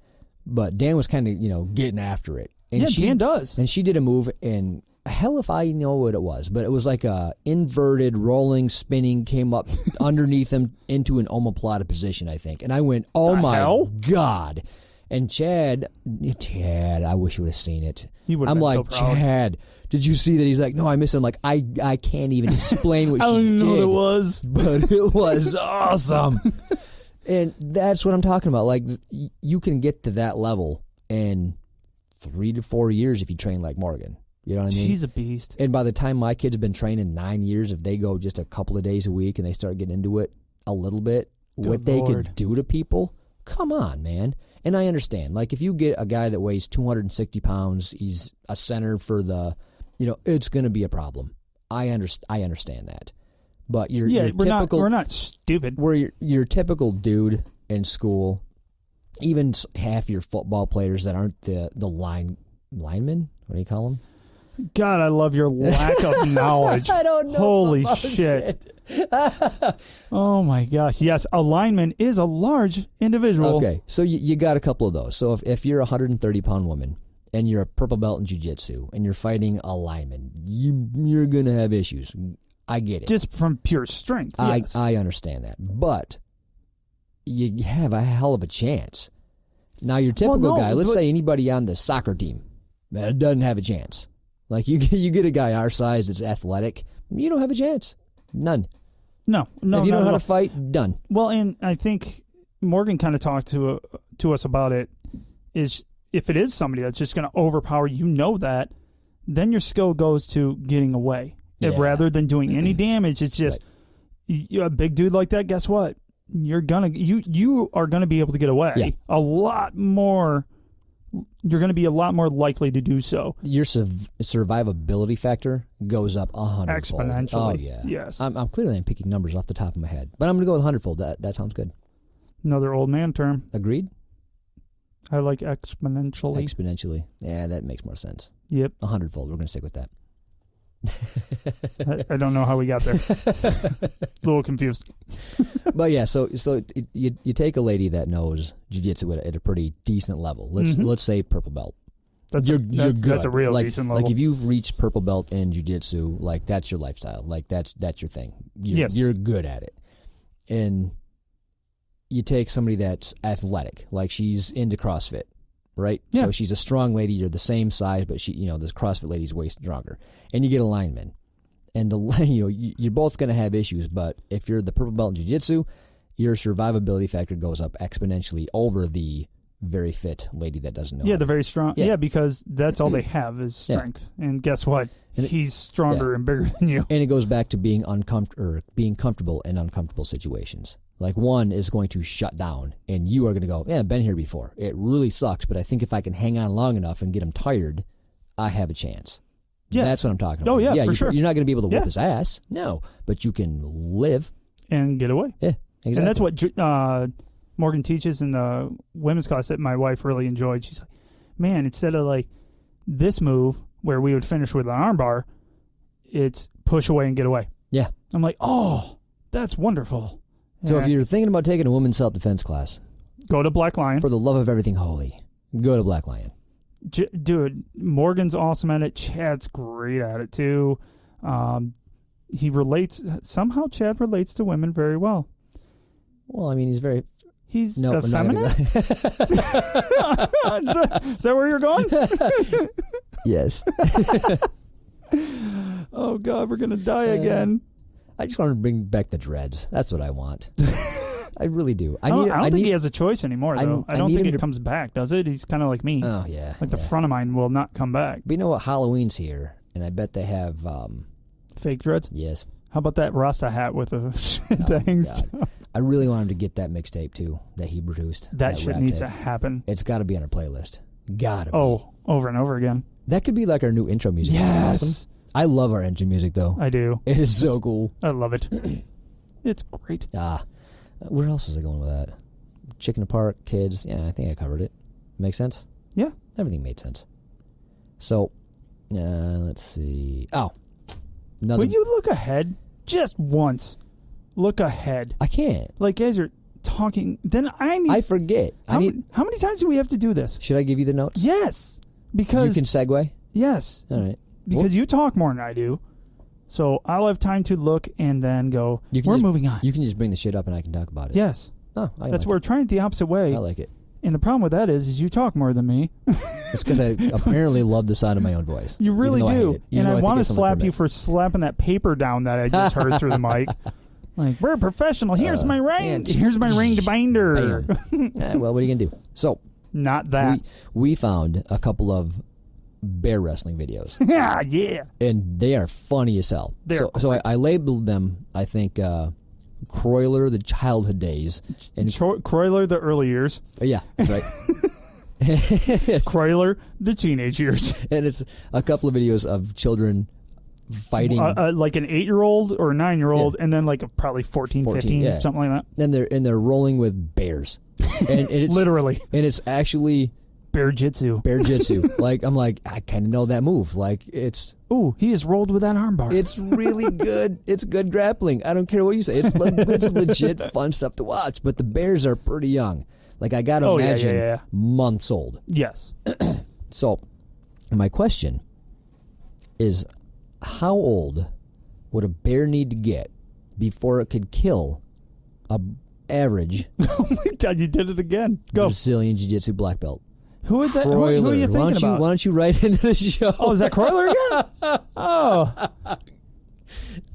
But Dan was kind of, getting after it. And Dan does. And she did a move, and hell if I know what it was, but it was like a inverted, rolling, spinning, came up underneath him into an omoplata position, I think. And I went, oh my God. And Chad, I wish you would have seen it. I'm like, so proud. Chad, did you see that? He's like, no, I missed it. I'm like, I can't even explain what she did. I don't know what it was. But it was awesome. And that's what I'm talking about. Like, you can get to that level in 3 to 4 years if you train like Morgan. You know what I mean? She's a beast. And by the time my kids have been training 9 years, if they go just a couple of days a week and they start getting into it a little bit, what they could do to people, come on, man. And I understand. Like, if you get a guy that weighs 260 pounds, he's a center for the, it's going to be a problem. I understand that. But you're typical. We're not stupid. We're your typical dude in school. Even half your football players that aren't the linemen. What do you call them? God, I love your lack of knowledge. I don't know. Holy shit. Oh my gosh. Yes, a lineman is a large individual. Okay, so you got a couple of those. So if you're a 130-pound woman and you're a purple belt in jiu-jitsu and you're fighting a lineman, you're going to have issues. I get it. Just from pure strength. Yes. I understand that. But you have a hell of a chance. Now, your typical guy, let's say anybody on the soccer team, doesn't have a chance. Like, you get a guy our size that's athletic, you don't have a chance. None. No. If you don't know how to fight, done. Well, and I think Morgan kind of talked to us about it, is if it is somebody that's just going to overpower, that, then your skill goes to getting away. Yeah. Rather than doing any damage, it's just a big dude like that, guess what? You are gonna be able to get away a lot more. You're going to be a lot more likely to do so. Your survivability factor goes up 100-fold. Exponentially. Oh, yeah. Yes. I'm clearly picking numbers off the top of my head. But I'm going to go with 100-fold. That sounds good. Another old man term. Agreed? I like exponentially. Exponentially. Yeah, that makes more sense. Yep. 100-fold. We're going to stick with that. I don't know how we got there. A little confused. But yeah, so you take a lady that knows jiu-jitsu at a pretty decent level. Let's say purple belt. You're good. That's a real decent level. Like, if you've reached purple belt in jiu-jitsu, like, that's your lifestyle. Like, that's your thing. You're good at it. And you take somebody that's athletic, like she's into CrossFit, right? Yeah. So she's a strong lady. You're the same size, but this CrossFit lady's way stronger. And you get a lineman. And you're both going to have issues, but if you're the purple belt in jiu-jitsu, your survivability factor goes up exponentially over the very fit lady that doesn't know. Yeah, the very strong. Yeah, because that's all they have is strength. Yeah. And guess what? He's stronger and bigger than you. And it goes back to being comfortable in uncomfortable situations. Like, one is going to shut down, and you are going to go, I've been here before. It really sucks, but I think if I can hang on long enough and get him tired, I have a chance. Yeah. That's what I'm talking about. Oh, yeah, for sure. You're not going to be able to whip his ass. No, but you can live. And get away. Yeah, exactly. And that's what Morgan teaches in the women's class that my wife really enjoyed. She's like, man, instead of like this move where we would finish with an armbar, it's push away and get away. Yeah. I'm like, oh, that's wonderful. So if you're thinking about taking a women's self-defense class, go to Black Lion. For the love of everything holy, go to Black Lion. Dude, Morgan's awesome at it. Chad's great at it too. He relates, somehow Chad relates to women very well. Well, I mean, he's effeminate? Is that where you're going? Yes. Oh, God, we're going to die again. I just want to bring back the dreads. That's what I want. I really do. I don't think he has a choice anymore, though. I don't think it comes back, does it? He's kind of like me. Oh, yeah. Like the front of mine will not come back. But you know what? Halloween's here, and I bet they have... fake dreads? Yes. How about that Rasta hat with the things? I really want him to get that mixtape, too, that he produced. That shit needs to happen. It's got to be on our playlist. Gotta be. Oh, over and over again. That could be like our new intro music. Yes. Awesome. I love our engine music, though. I do. It is so cool. I love it. It's great. Where else was I going with that? Chicken apart, kids. Yeah, I think I covered it. Make sense? Yeah. Everything made sense. So, let's see. Oh. Would you look ahead? Just once. Look ahead. I can't. Like, as you're talking, then I forget. How many times do we have to do this? Should I give you the notes? Yes. Because... You can segue? Yes. All right. Because you talk more than I do. So I'll have time to look and then go, moving on. You can just bring the shit up and I can talk about it. Yes. Oh, we're trying it the opposite way. I like it. And the problem with that is you talk more than me. It's because I apparently love the sound of my own voice. You really do. And I want to slap you for slapping that paper down that I just heard through the mic. Like, we're professional. Here's my ring. Here's my ringed binder. Well, what are you going to do? So, not that. We found a couple of bear wrestling videos. Yeah. And they are funny as hell. So I labeled them, I think, Croyler, the childhood days. And Croyler, the early years. Yeah, that's right. Croyler, the teenage years. And it's a couple of videos of children fighting. Like an 8-year-old or a 9-year-old, and then like probably 14 15, something like that. And they're rolling with bears. And it's literally. And it's actually... Bear jitsu. Like, I'm like, I kind of know that move. Like, it's... Ooh, he is rolled with that armbar. It's really good. It's good grappling. I don't care what you say. It's legit fun stuff to watch. But the bears are pretty young. Like, I got to imagine months old. Yes. So, my question is, how old would a bear need to get before it could kill a average... Oh, my God, you did it again. Go. Brazilian jiu-jitsu black belt? Who are you thinking about? Why don't you write into the show? Oh, is that Croyler again? Oh.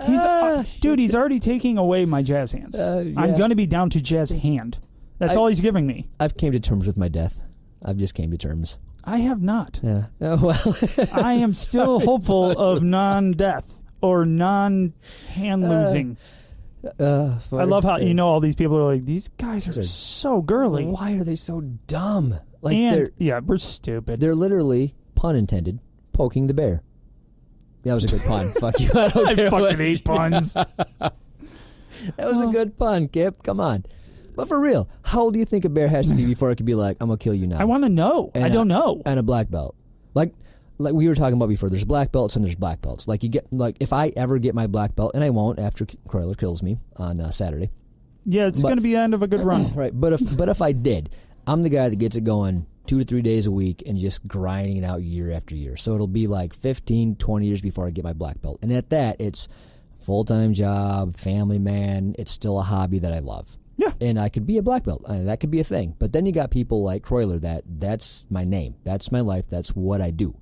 He's already taking away my jazz hands. I'm going to be down to jazz hand. That's all he's giving me. I've came to terms with my death. I've just came to terms. I have not. Yeah. Oh, well. I am still hopeful of non-death or non-hand losing. I love how, all these people are like, these guys are so girly. Why are they so dumb? Like, we're stupid. They're literally, pun intended, poking the bear. That was a good pun. Fuck you. I fucking hate puns. That was a good pun, Kip. Come on. But for real, how old do you think a bear has to be before it could be like, I'm going to kill you now? I want to know. I don't know. And a black belt. Like we were talking about before, there's black belts and there's black belts. Like, if I ever get my black belt, and I won't after Croyler kills me on Saturday. Yeah, it's going to be the end of a good run. Right. But if I did, I'm the guy that gets it going 2 to 3 days a week and just grinding it out year after year. So it'll be like 15, 20 years before I get my black belt. And at that, it's full-time job, family man. It's still a hobby that I love. Yeah. And I could be a black belt. That could be a thing. But then you got people like Croyler that's my name. That's my life. That's what I do.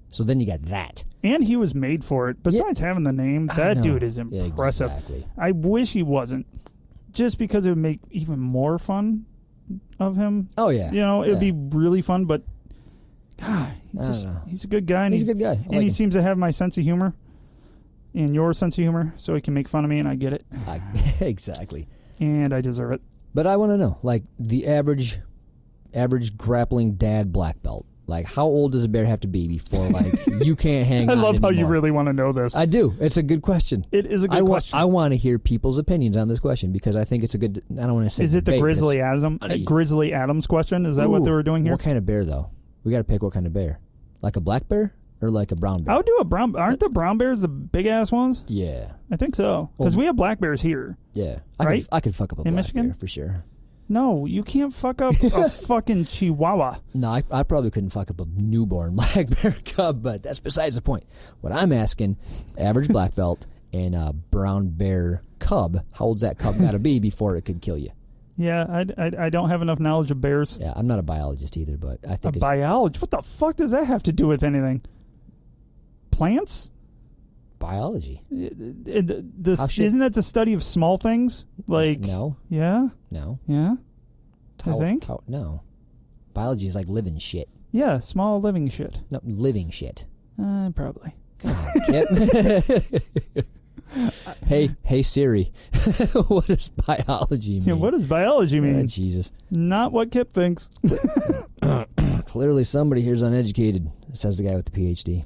So then you got that. And he was made for it. Besides having the name, that dude is impressive. Exactly. I wish he wasn't. Just because it would make even more fun of him. Oh, yeah. It would be really fun, but God, he's a good guy. And he's a good guy. And he seems to have my sense of humor and your sense of humor, so he can make fun of me, and I get it. Exactly. And I deserve it. But I want to know, like, the average grappling dad black belt. Like, how old does a bear have to be before, like, you can't hang on I love how anymore? you really want to know this. I do. It's a good question. It is a good question. I want to hear people's opinions on this question because I think it's a good, I don't want to say Is it the debate, Grizzly Adams question? Is that what they were doing here? What kind of bear, though? We got to pick what kind of bear. Like a black bear or like a brown bear? I would do a brown. Aren't the brown bears the big-ass ones? Yeah. I think so. Because we have black bears here. Yeah. Right? I could fuck up a in black Michigan? bear for sure. No, you can't fuck up a fucking chihuahua. No, I probably couldn't fuck up a newborn black bear cub, but that's besides the point. What I'm asking, average black belt and a brown bear cub, how old's that cub got to be before it could kill you? Yeah, I don't have enough knowledge of bears. Yeah, I'm not a biologist either, but I think it's... biologist? What the fuck does that have to do with anything? Plants? Biology. Isn't that the study of small things? Like no. Yeah? No. Yeah? I think? No. Biology is like living shit. Yeah, small living shit. No, living shit. Probably. Come on, Kip. Hey Siri, what does biology mean? Yeah, what does biology mean? Jesus. Not what Kip thinks. Clearly somebody here's uneducated, says the guy with the PhD.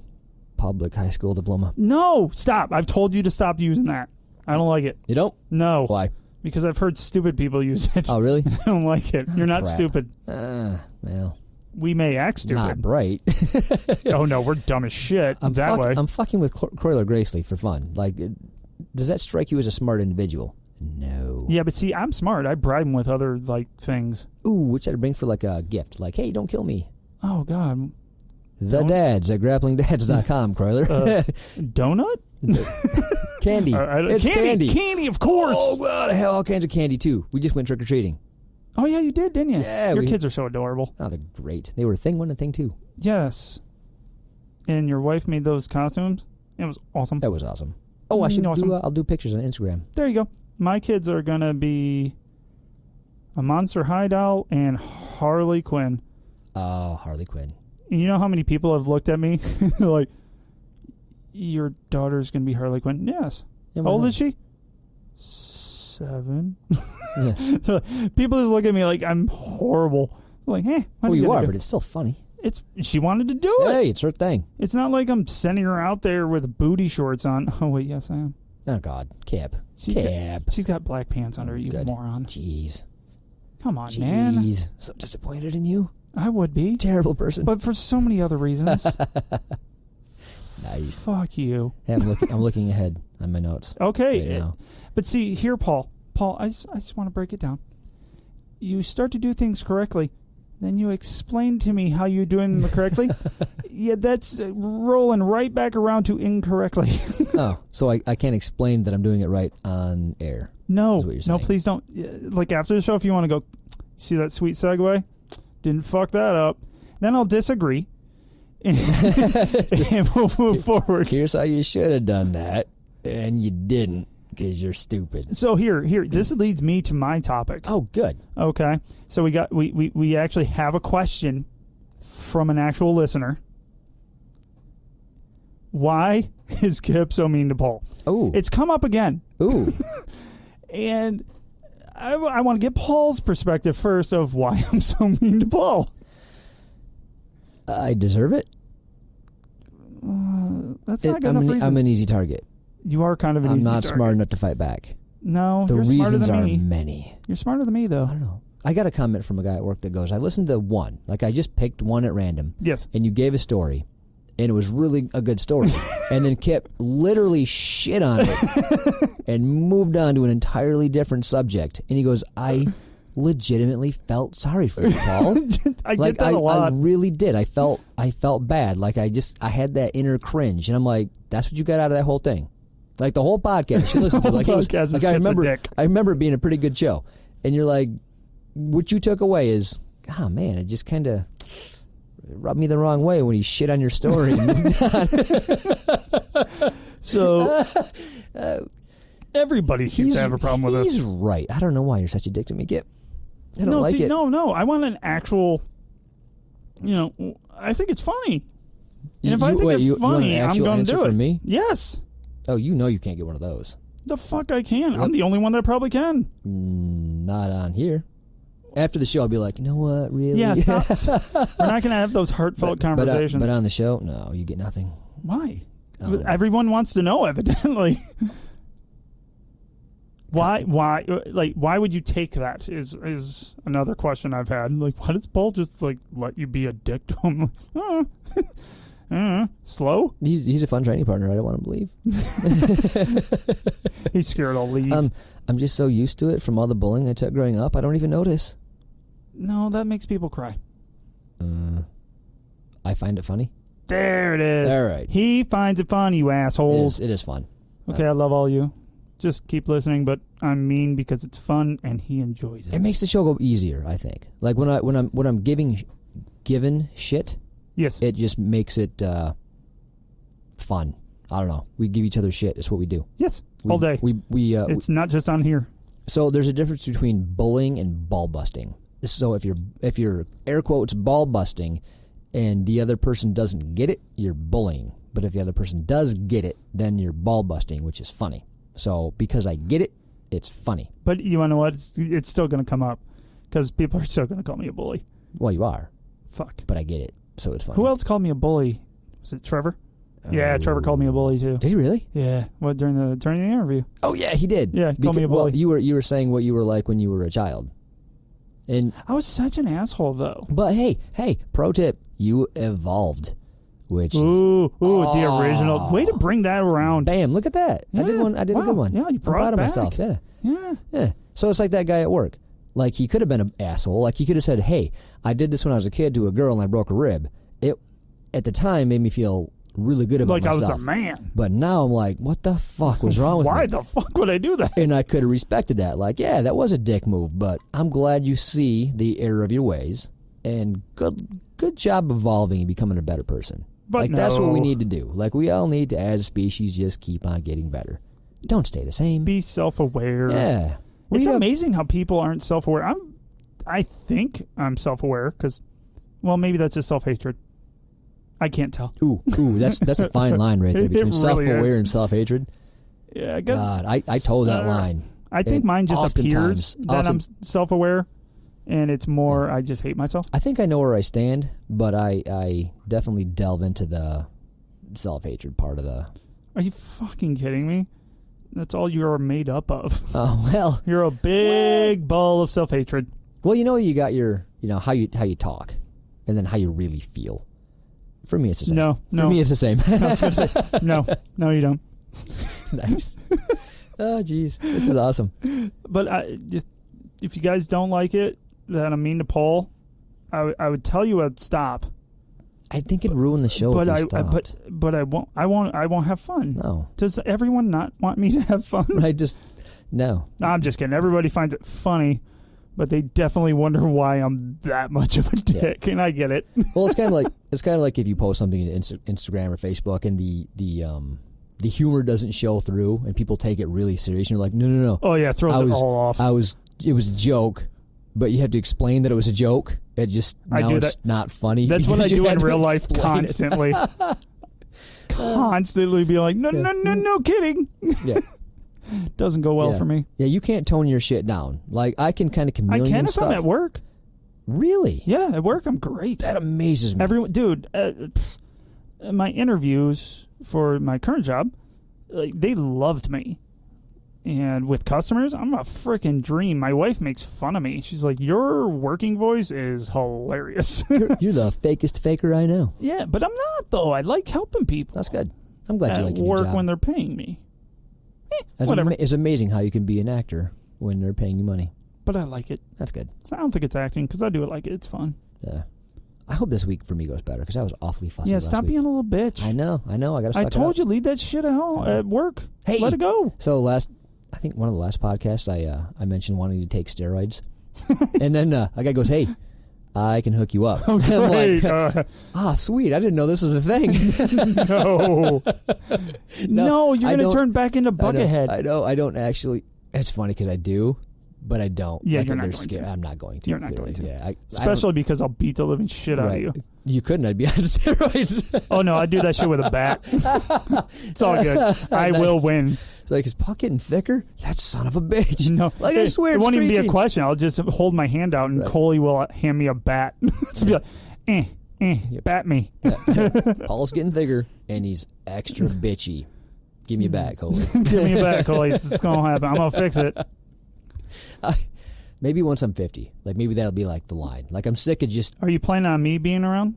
public high school diploma. No, stop. I've told you to stop using that. I don't like it. You don't? No. Why? Because I've heard stupid people use it. Oh, really? I don't like it. You're not Crap. stupid. Well, we may act stupid. not bright. Oh, no, we're dumb as shit way. I'm fucking with Croyler Gracely for fun. Like, does that strike you as a smart individual? No. Yeah, but see, I'm smart. I bribe him with other, like, things. Ooh, what should I bring for, like, a gift? Like, hey, don't kill me. Oh, God. The dads at grapplingdads.com, Croyler. Donut? Candy. It's candy. Candy, of course. Oh, God, I have all kinds of candy, too. We just went trick-or-treating. Oh, yeah, you did, didn't you? Yeah. Your kids are so adorable. Oh, they're great. They were thing 1 and thing 2. Yes. And your wife made those costumes? It was awesome. That was awesome. Oh, I'll do pictures on Instagram. There you go. My kids are going to be a Monster High doll and Harley Quinn. Oh, Harley Quinn. And you know how many people have looked at me like, your daughter's going to be Harley Quinn? Yes. Yeah, how old is she? 7. Yeah. People just look at me like I'm horrible. Like, well, you are, but it's still funny. She wanted to do it. Hey, it's her thing. It's not like I'm sending her out there with booty shorts on. Oh, wait, yes, I am. Oh, God. Cap. She's got black pants under, you moron. Jeez. Come on, man. Jeez. So disappointed in you. I would be. Terrible person. But for so many other reasons. Nice. Fuck you. Hey, I'm looking ahead on my notes. Okay. Right now. But see, here, Paul, I just want to break it down. You start to do things correctly. Then you explain to me how you're doing them correctly. Yeah, that's rolling right back around to incorrectly. Oh, so I can't explain that I'm doing it right on air. No, is what you're saying. no, please don't. Like after the show, if you want to go, see that sweet segue? Didn't fuck that up. Then I'll disagree. And we'll move forward. Here's how you should have done that, and you didn't. Because you're stupid. So here, this leads me to my topic. Oh, good. Okay. So we actually have a question from an actual listener. Why is Kip so mean to Paul? Ooh. It's come up again. Ooh. And I want to get Paul's perspective first of why I'm so mean to Paul. I deserve it. That's not good enough reason. I'm an easy target. You are kind of an easy target. I'm not smart enough to fight back. No, the you're smarter reasons than are me. many. You're smarter than me, though. I don't know. I got a comment from a guy at work that goes, I listened to one. Like, I just picked one at random. Yes. And you gave a story. And it was really a good story. And then Kip literally shit on it and moved on to an entirely different subject. And he goes, I legitimately felt sorry for you, Paul. I get that a lot. I really did. I felt bad. Like, I had that inner cringe. And I'm like, that's what you got out of that whole thing. Like, the whole podcast. You listen to like, podcast is I remember a it being a pretty good show. And you're like, what you took away is, oh, man, it just kind of rubbed me the wrong way when he shit on your story. So, everybody seems to have a problem with this. He's right. I don't know why you're such a dick to me, Kip. I don't like it. No. I want an actual, I think it's funny. And if I think it's funny, I'm going to do it. From me? Yes. Oh, you know you can't get one of those. The fuck I can. I'm the only one that probably can. Not on here. After the show, I'll be like, you know what, really? Yeah, stop. We're not going to have those heartfelt conversations. But on the show, no, you get nothing. Why? Everyone wants to know, evidently. Why? Like, why would you take that? Is another question I've had. Like, why does Paul just let you be a dick to him? Slow? He's a fun training partner. I don't want to believe. He's scared I'll leave. I'm just so used to it from all the bullying I took growing up. I don't even notice. No, that makes people cry. I find it funny. There it is. All right. He finds it funny, you assholes. It is fun. Okay, I love all you. Just keep listening, but I'm mean because it's fun and he enjoys it. It makes the show go easier, I think. Like when I'm given shit. Yes. It just makes it fun. I don't know. We give each other shit. It's what we do. Yes. All day. It's not just on here. So there's a difference between bullying and ball busting. So if you're air quotes ball busting and the other person doesn't get it, you're bullying. But if the other person does get it, then you're ball busting, which is funny. So because I get it, it's funny. But you want to know what? It's still going to come up because people are still going to call me a bully. Well, you are. Fuck. But I get it. So it's funny. Who else called me a bully? Was it Trevor? Yeah, Trevor called me a bully too. Did he really? Yeah. What during the interview? Oh yeah, he did. Yeah, he called me a bully. Well, you were saying what you were like when you were a child. And I was such an asshole though. But hey, pro tip, you evolved. Which the original. Way to bring that around. Bam, look at that. Yeah. I did a good one. Yeah, you brought I'm proud it of back. myself. Yeah. Yeah. So it's like that guy at work. Like, he could have been an asshole. Like, he could have said, hey, I did this when I was a kid to a girl and I broke a rib. It, at the time, made me feel really good about myself. Like I was the man. But now I'm like, what the fuck was wrong with me? Why the fuck would I do that? And I could have respected that. Like, yeah, that was a dick move, but I'm glad you see the error of your ways. And good job evolving and becoming a better person. But that's what we need to do. Like, we all need to, as a species, just keep on getting better. Don't stay the same. Be self-aware. Yeah. It's amazing how people aren't self-aware. I think I'm self-aware because, well, maybe that's just self-hatred. I can't tell. Ooh, that's a fine line right there between really self-aware is. and self-hatred. Yeah, I guess. God, I told that line. I think mine just appears that I'm self-aware, and it's more I just hate myself. I think I know where I stand, but I definitely delve into the self-hatred part of the... Are you fucking kidding me? That's all you're made up of. Oh, well. You're a big ball of self-hatred. Well, you got your, how you talk, and then how you really feel. For me, it's the same. No. For me, it's the same. I was going to say, no, you don't. Nice. Oh, jeez. This is awesome. But if you guys don't like it, that I'm mean to Paul, I would tell you I'd stop. I think it'd ruin the show if you stopped. But I won't have fun. No. Does everyone not want me to have fun? No. I'm just kidding. Everybody finds it funny, but they definitely wonder why I'm that much of a dick, and I get it. Well, it's kind of like if you post something in Instagram or Facebook, and the humor doesn't show through, and people take it really serious, and you're like, no. Oh yeah, throws it all off. It was a joke, but you have to explain that it was a joke. It's not funny. That's what I do in real life constantly. Constantly be like, no, kidding. Yeah. Doesn't go well for me. Yeah, you can't tone your shit down. Like, I can kind of chameleon I can if stuff. I'm at work. Really? Yeah, at work I'm great. That amazes me. Dude, my interviews for my current job, they loved me. And with customers, I'm a freaking dream. My wife makes fun of me. She's like, your working voice is hilarious. You're the fakest faker I know. Yeah, but I'm not, though. I like helping people. That's good. I'm glad you like your work job. when they're paying me. Whatever. It's amazing how you can be an actor when they're paying you money. But I like it. That's good. I don't think it's acting because I do it like it. It's fun. Yeah. I hope this week for me goes better because I was awfully fussy last stop week. being a little bitch. I know. I got to suck I told you, leave that shit at home, at work. Hey. Let it go. So I think one of the last podcasts, I mentioned wanting to take steroids. And then a guy goes, hey, I can hook you up. Oh, great. I'm like, sweet. I didn't know this was a thing. No, you're going to turn back into Buckethead. I know. I don't actually. It's funny because I do, but I don't. Yeah, you're not going to. I'm not going to. You're not going to. Yeah, especially because I'll beat the living shit out of you. You couldn't. I'd be on steroids. Oh, no. I do that shit with a bat. It's all good. I will win. It's like, is Puck getting thicker? That son of a bitch. No. Like, I swear it won't even be a stretching. question. I'll just hold my hand out, and Coley will hand me a bat. It's be like, bat me. Paul's getting thicker, and he's extra bitchy. Give me a bat, Coley. Give me a bat, Coley. It's going to happen. I'm going to fix it. Maybe once I'm 50. Like, maybe that'll be like the line. Like, I'm sick of just... Are you planning on me being around?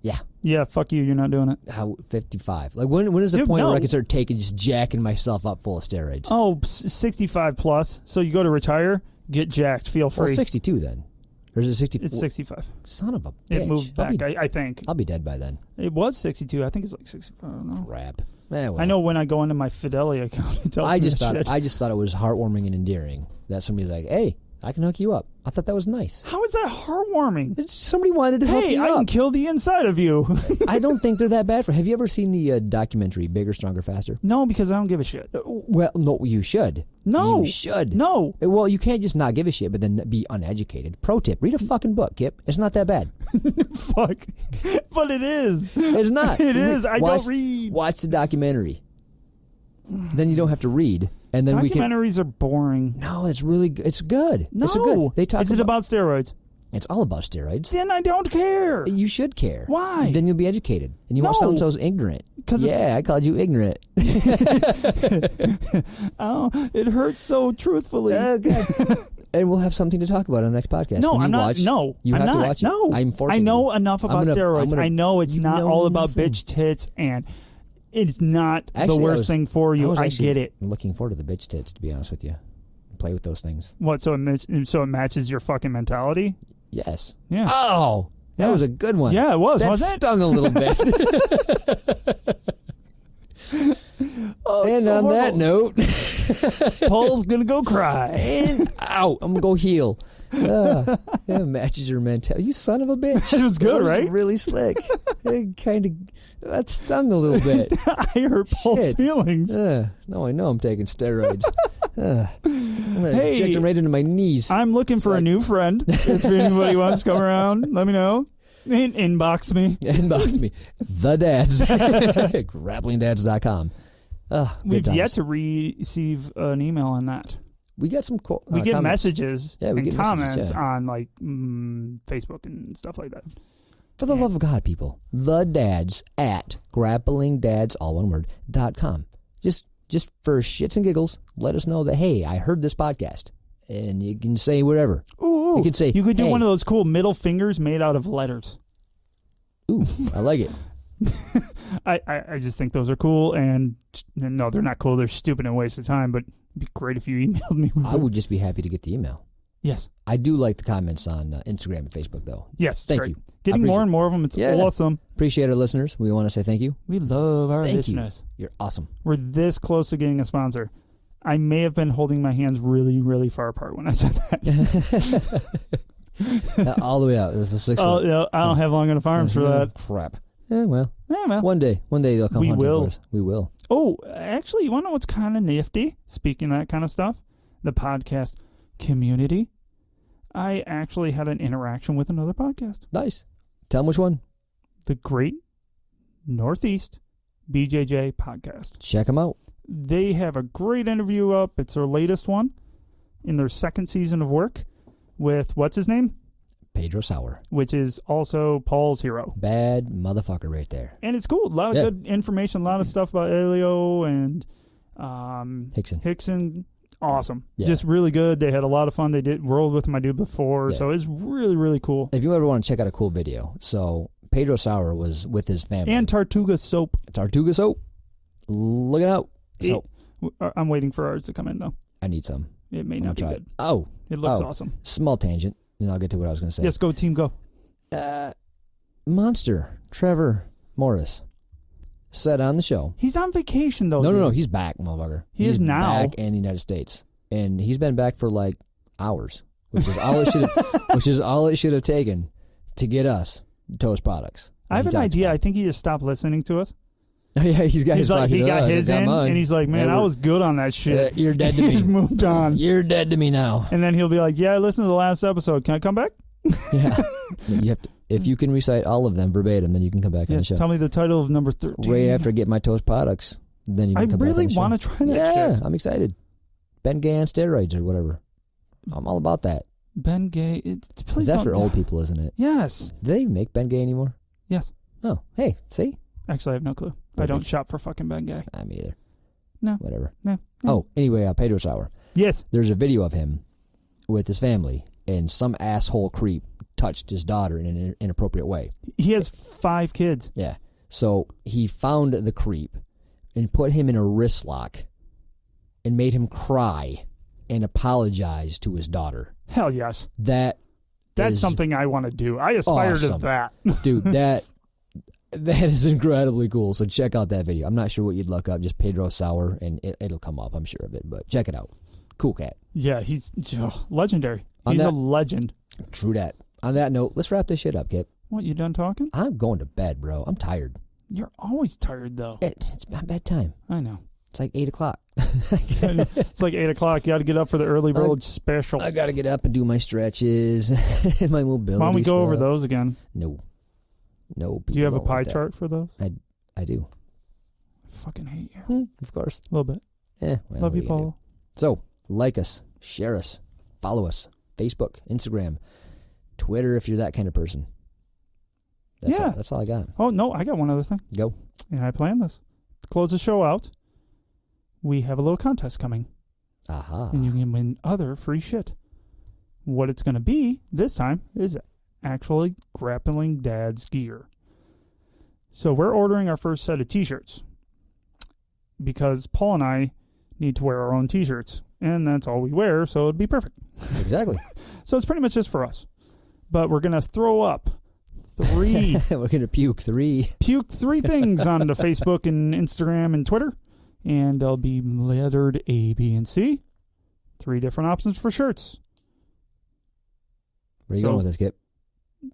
Yeah. Yeah, fuck you. You're not doing it. How 55? Like, when is the point where I can start just jacking myself up full of steroids? Oh, 65 plus. So you go to retire, get jacked, feel free. Well, 62 then. Or is it 60? It's 65. Son of a bitch. It moved back, I think. I'll be dead by then. It was 62. I think it's like 65. I don't know. Crap. Well. I know when I go into my Fidelity account, it tells me I just thought it was heartwarming and endearing that somebody's like, hey, I can hook you up. I thought that was nice. How is that heartwarming? Somebody wanted to hook you up. Hey, I can kill the inside of you. I don't think they're that bad. Have you ever seen the documentary Bigger, Stronger, Faster? No, because I don't give a shit. Well, no, you should. No. You should. No. Well, you can't just not give a shit, but then be uneducated. Pro tip, read a fucking book, Kip. It's not that bad. Fuck. But it is. It's not. It is. I don't read. Watch the documentary. Then you don't have to read. And then documentaries are boring. No, it's really good. It's good. No. It's good. They talk Is it about steroids? It's all about steroids. Then I don't care. You should care. Why? Then you'll be educated. And you No. won't sound so ignorant. I called you ignorant. Oh, it hurts so truthfully. Okay. And we'll have something to talk about on the next podcast. No, When you I'm not. watch, No, you I'm have not. to watch it. No, I'm forcing I know you. enough about steroids. I know it's not all about nothing. bitch tits, and it's not Actually, the worst thing for you. I get it. I'm looking forward to the bitch tits, to be honest with you. Play with those things. What? So it matches your fucking mentality? Yes. Yeah. Oh, that Yeah. was a good one. Yeah, it was. That wasn't it? stung a little bit. Oh, it's And so on that horrible. note, Paul's gonna go cry. and out. I'm gonna go heal. Yeah, matches your mentality. You son of a bitch. It was good, That right? Really slick. That stung a little bit. I hurt Paul's Shit. feelings. No, I know I'm taking steroids. I'm gonna Hey. inject them right into my knees. I'm looking for a new friend. If anybody wants to come around, let me know. Inbox me. Inbox me. The Dads. GrapplingDads.com. We've yet to receive an email on that. We got some We get comments. messages Yeah, we and get comments messages, yeah. on like Facebook and stuff like that. For the love of God, people. The Dads at GrapplingDads, all one word, .com. Just for shits and giggles, let us know that, hey, I heard this podcast. And you can say whatever. Ooh, You could say, you could do hey. one of those cool middle fingers made out of letters. Ooh, I like it. I just think those are cool, and no, they're not cool. They're stupid and a waste of time, but it'd be great if you emailed me. I would just be happy to get the email. Yes. I do like the comments on Instagram and Facebook, though. Yes. Thank great. you. Getting more and more of them. It's awesome. Appreciate our listeners. We want to say thank you. We love our Thank listeners. You're awesome. We're this close to getting a sponsor. I may have been holding my hands really, really far apart when I said that. All the way out. This is the sixth Oh, one. no, I don't have long enough arms for that. Crap. Well. Yeah, well. One day they'll come We hunting will. for us. We will. Oh, actually, you want to know what's kind of nifty? Speaking of that kind of stuff, the podcast community. I actually had an interaction with another podcast. Nice. Tell them which one. The Great Northeast BJJ podcast. Check them out. They have a great interview up. It's their latest one in their second season of work with, what's his name? Pedro Sauer. Which is also Paul's hero. Bad motherfucker right there. And it's cool. A lot of good information, a lot of stuff about Elio and Hickson. Awesome. Yeah. Just really good. They had a lot of fun. They rolled with my dude before, so it's really, really cool. If you ever want to check out a cool video, so Pedro Sauer was with his family. And Tortuga soap. Tortuga soap. Looking out. So I'm waiting for ours to come in, though. I need some. It may not be good. Oh. It looks awesome. Small tangent, and I'll get to what I was going to say. Yes, go team, go. Monster Trevor Morris said on the show. He's on vacation, though. No. He's back, motherfucker. He's now back in the United States, and he's been back for like hours, which is all it should have. Which is all it should have taken to get us Toast products. I have an idea. I think he just stopped listening to us. Yeah, he got his in, and he's like, man, I was good on that shit. You're dead to me. He's moved on. You're dead to me now. And then he'll be like, yeah, I listened to the last episode. Can I come back? Yeah. You have to, if you can recite all of them verbatim, then you can come back on the show. Tell me the title of number 13. Right after I get my Toast products, then you can come back on the show. I really want to try that shit. Yeah, I'm excited. Ben Gay on steroids or whatever. I'm all about that. Ben Gay. Is that for old people, isn't it? Yes. Do they even make Ben Gay anymore? Yes. Oh, hey, see? Actually, I have no clue. I don't shop for fucking Ben Gay. Me either. No. Whatever. No. Oh, anyway, Pedro Sauer. Yes. There's a video of him with his family, and some asshole creep touched his daughter in an inappropriate way. He has 5 kids. Yeah. So he found the creep and put him in a wrist lock and made him cry and apologize to his daughter. Hell yes. That's something I want to do. I aspire to that. Dude, that is incredibly cool. So check out that video. I'm not sure what you'd look up. Just Pedro Sauer, and it'll come up. I'm sure of it. But check it out. Cool cat. Yeah, he's legendary. He's a legend. True that. On that note, let's wrap this shit up, Kip. What, you done talking? I'm going to bed, bro. I'm tired. You're always tired, though. It's my bedtime. I know. It's like 8 o'clock. It's like 8 o'clock. You got to get up for the early bird special. I got to get up and do my stretches and my mobility. Why don't we go stuff. over those again? No. Do you have a pie chart for those? I do. I fucking hate you. Of course. A little bit. Well, love you, Paul. So, like us, share us, follow us, Facebook, Instagram. Twitter if you're that kind of person. That's all I got. Oh, no, I got one other thing. Go. And I planned this. To close the show out, we have a little contest coming. Aha. And you can win other free shit. What it's going to be this time is actually Grappling Dad's gear. So we're ordering our first set of T-shirts because Paul and I need to wear our own T-shirts, and that's all we wear, so it'd be perfect. Exactly. So it's pretty much just for us. But we're going to throw up 3. We're going to puke 3. Puke 3 things onto Facebook and Instagram and Twitter, and they'll be lettered A, B, and C. 3 different options for shirts. Where are you going with this, Kip?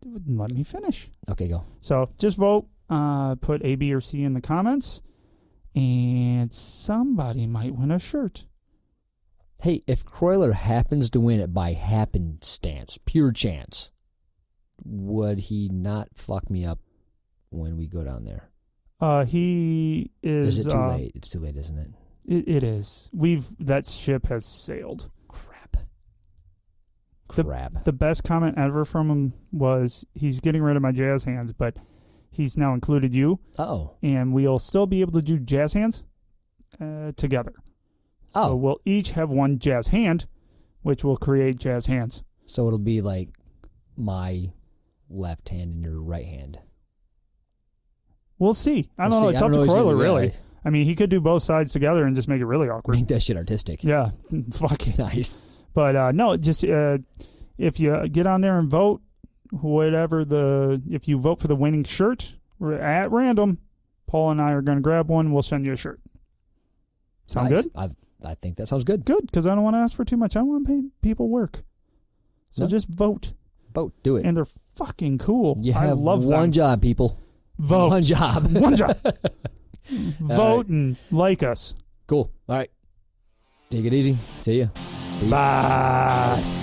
Let me finish. Okay, go. So just vote. Put A, B, or C in the comments, and somebody might win a shirt. Hey, if Croyler happens to win it by happenstance, pure chance, would he not fuck me up when we go down there? He is. Is it too late? It's too late, isn't it? It is. That ship has sailed. Crap. The best comment ever from him was he's getting rid of my jazz hands, but he's now included you. Uh-oh. And we'll still be able to do jazz hands together. Oh. So we'll each have one jazz hand, which will create jazz hands. So it'll be like my left hand and your right hand. We'll see. I don't know. It's up to Croyler, really. I mean, he could do both sides together and just make it really awkward. Make that shit artistic. Yeah. Fuck it. Nice. But no, just if you get on there and vote, if you vote for the winning shirt at random, Paul and I are going to grab one. We'll send you a shirt. Sound nice. good? I think that sounds good. Good, because I don't want to ask for too much. I don't want to pay people work. So just vote. Vote. Do it. And they're fucking cool. You have I love one them. Job, people. Vote. One job. One job. Vote and like us. Cool. All right. Take it easy. See ya. Peace. Bye.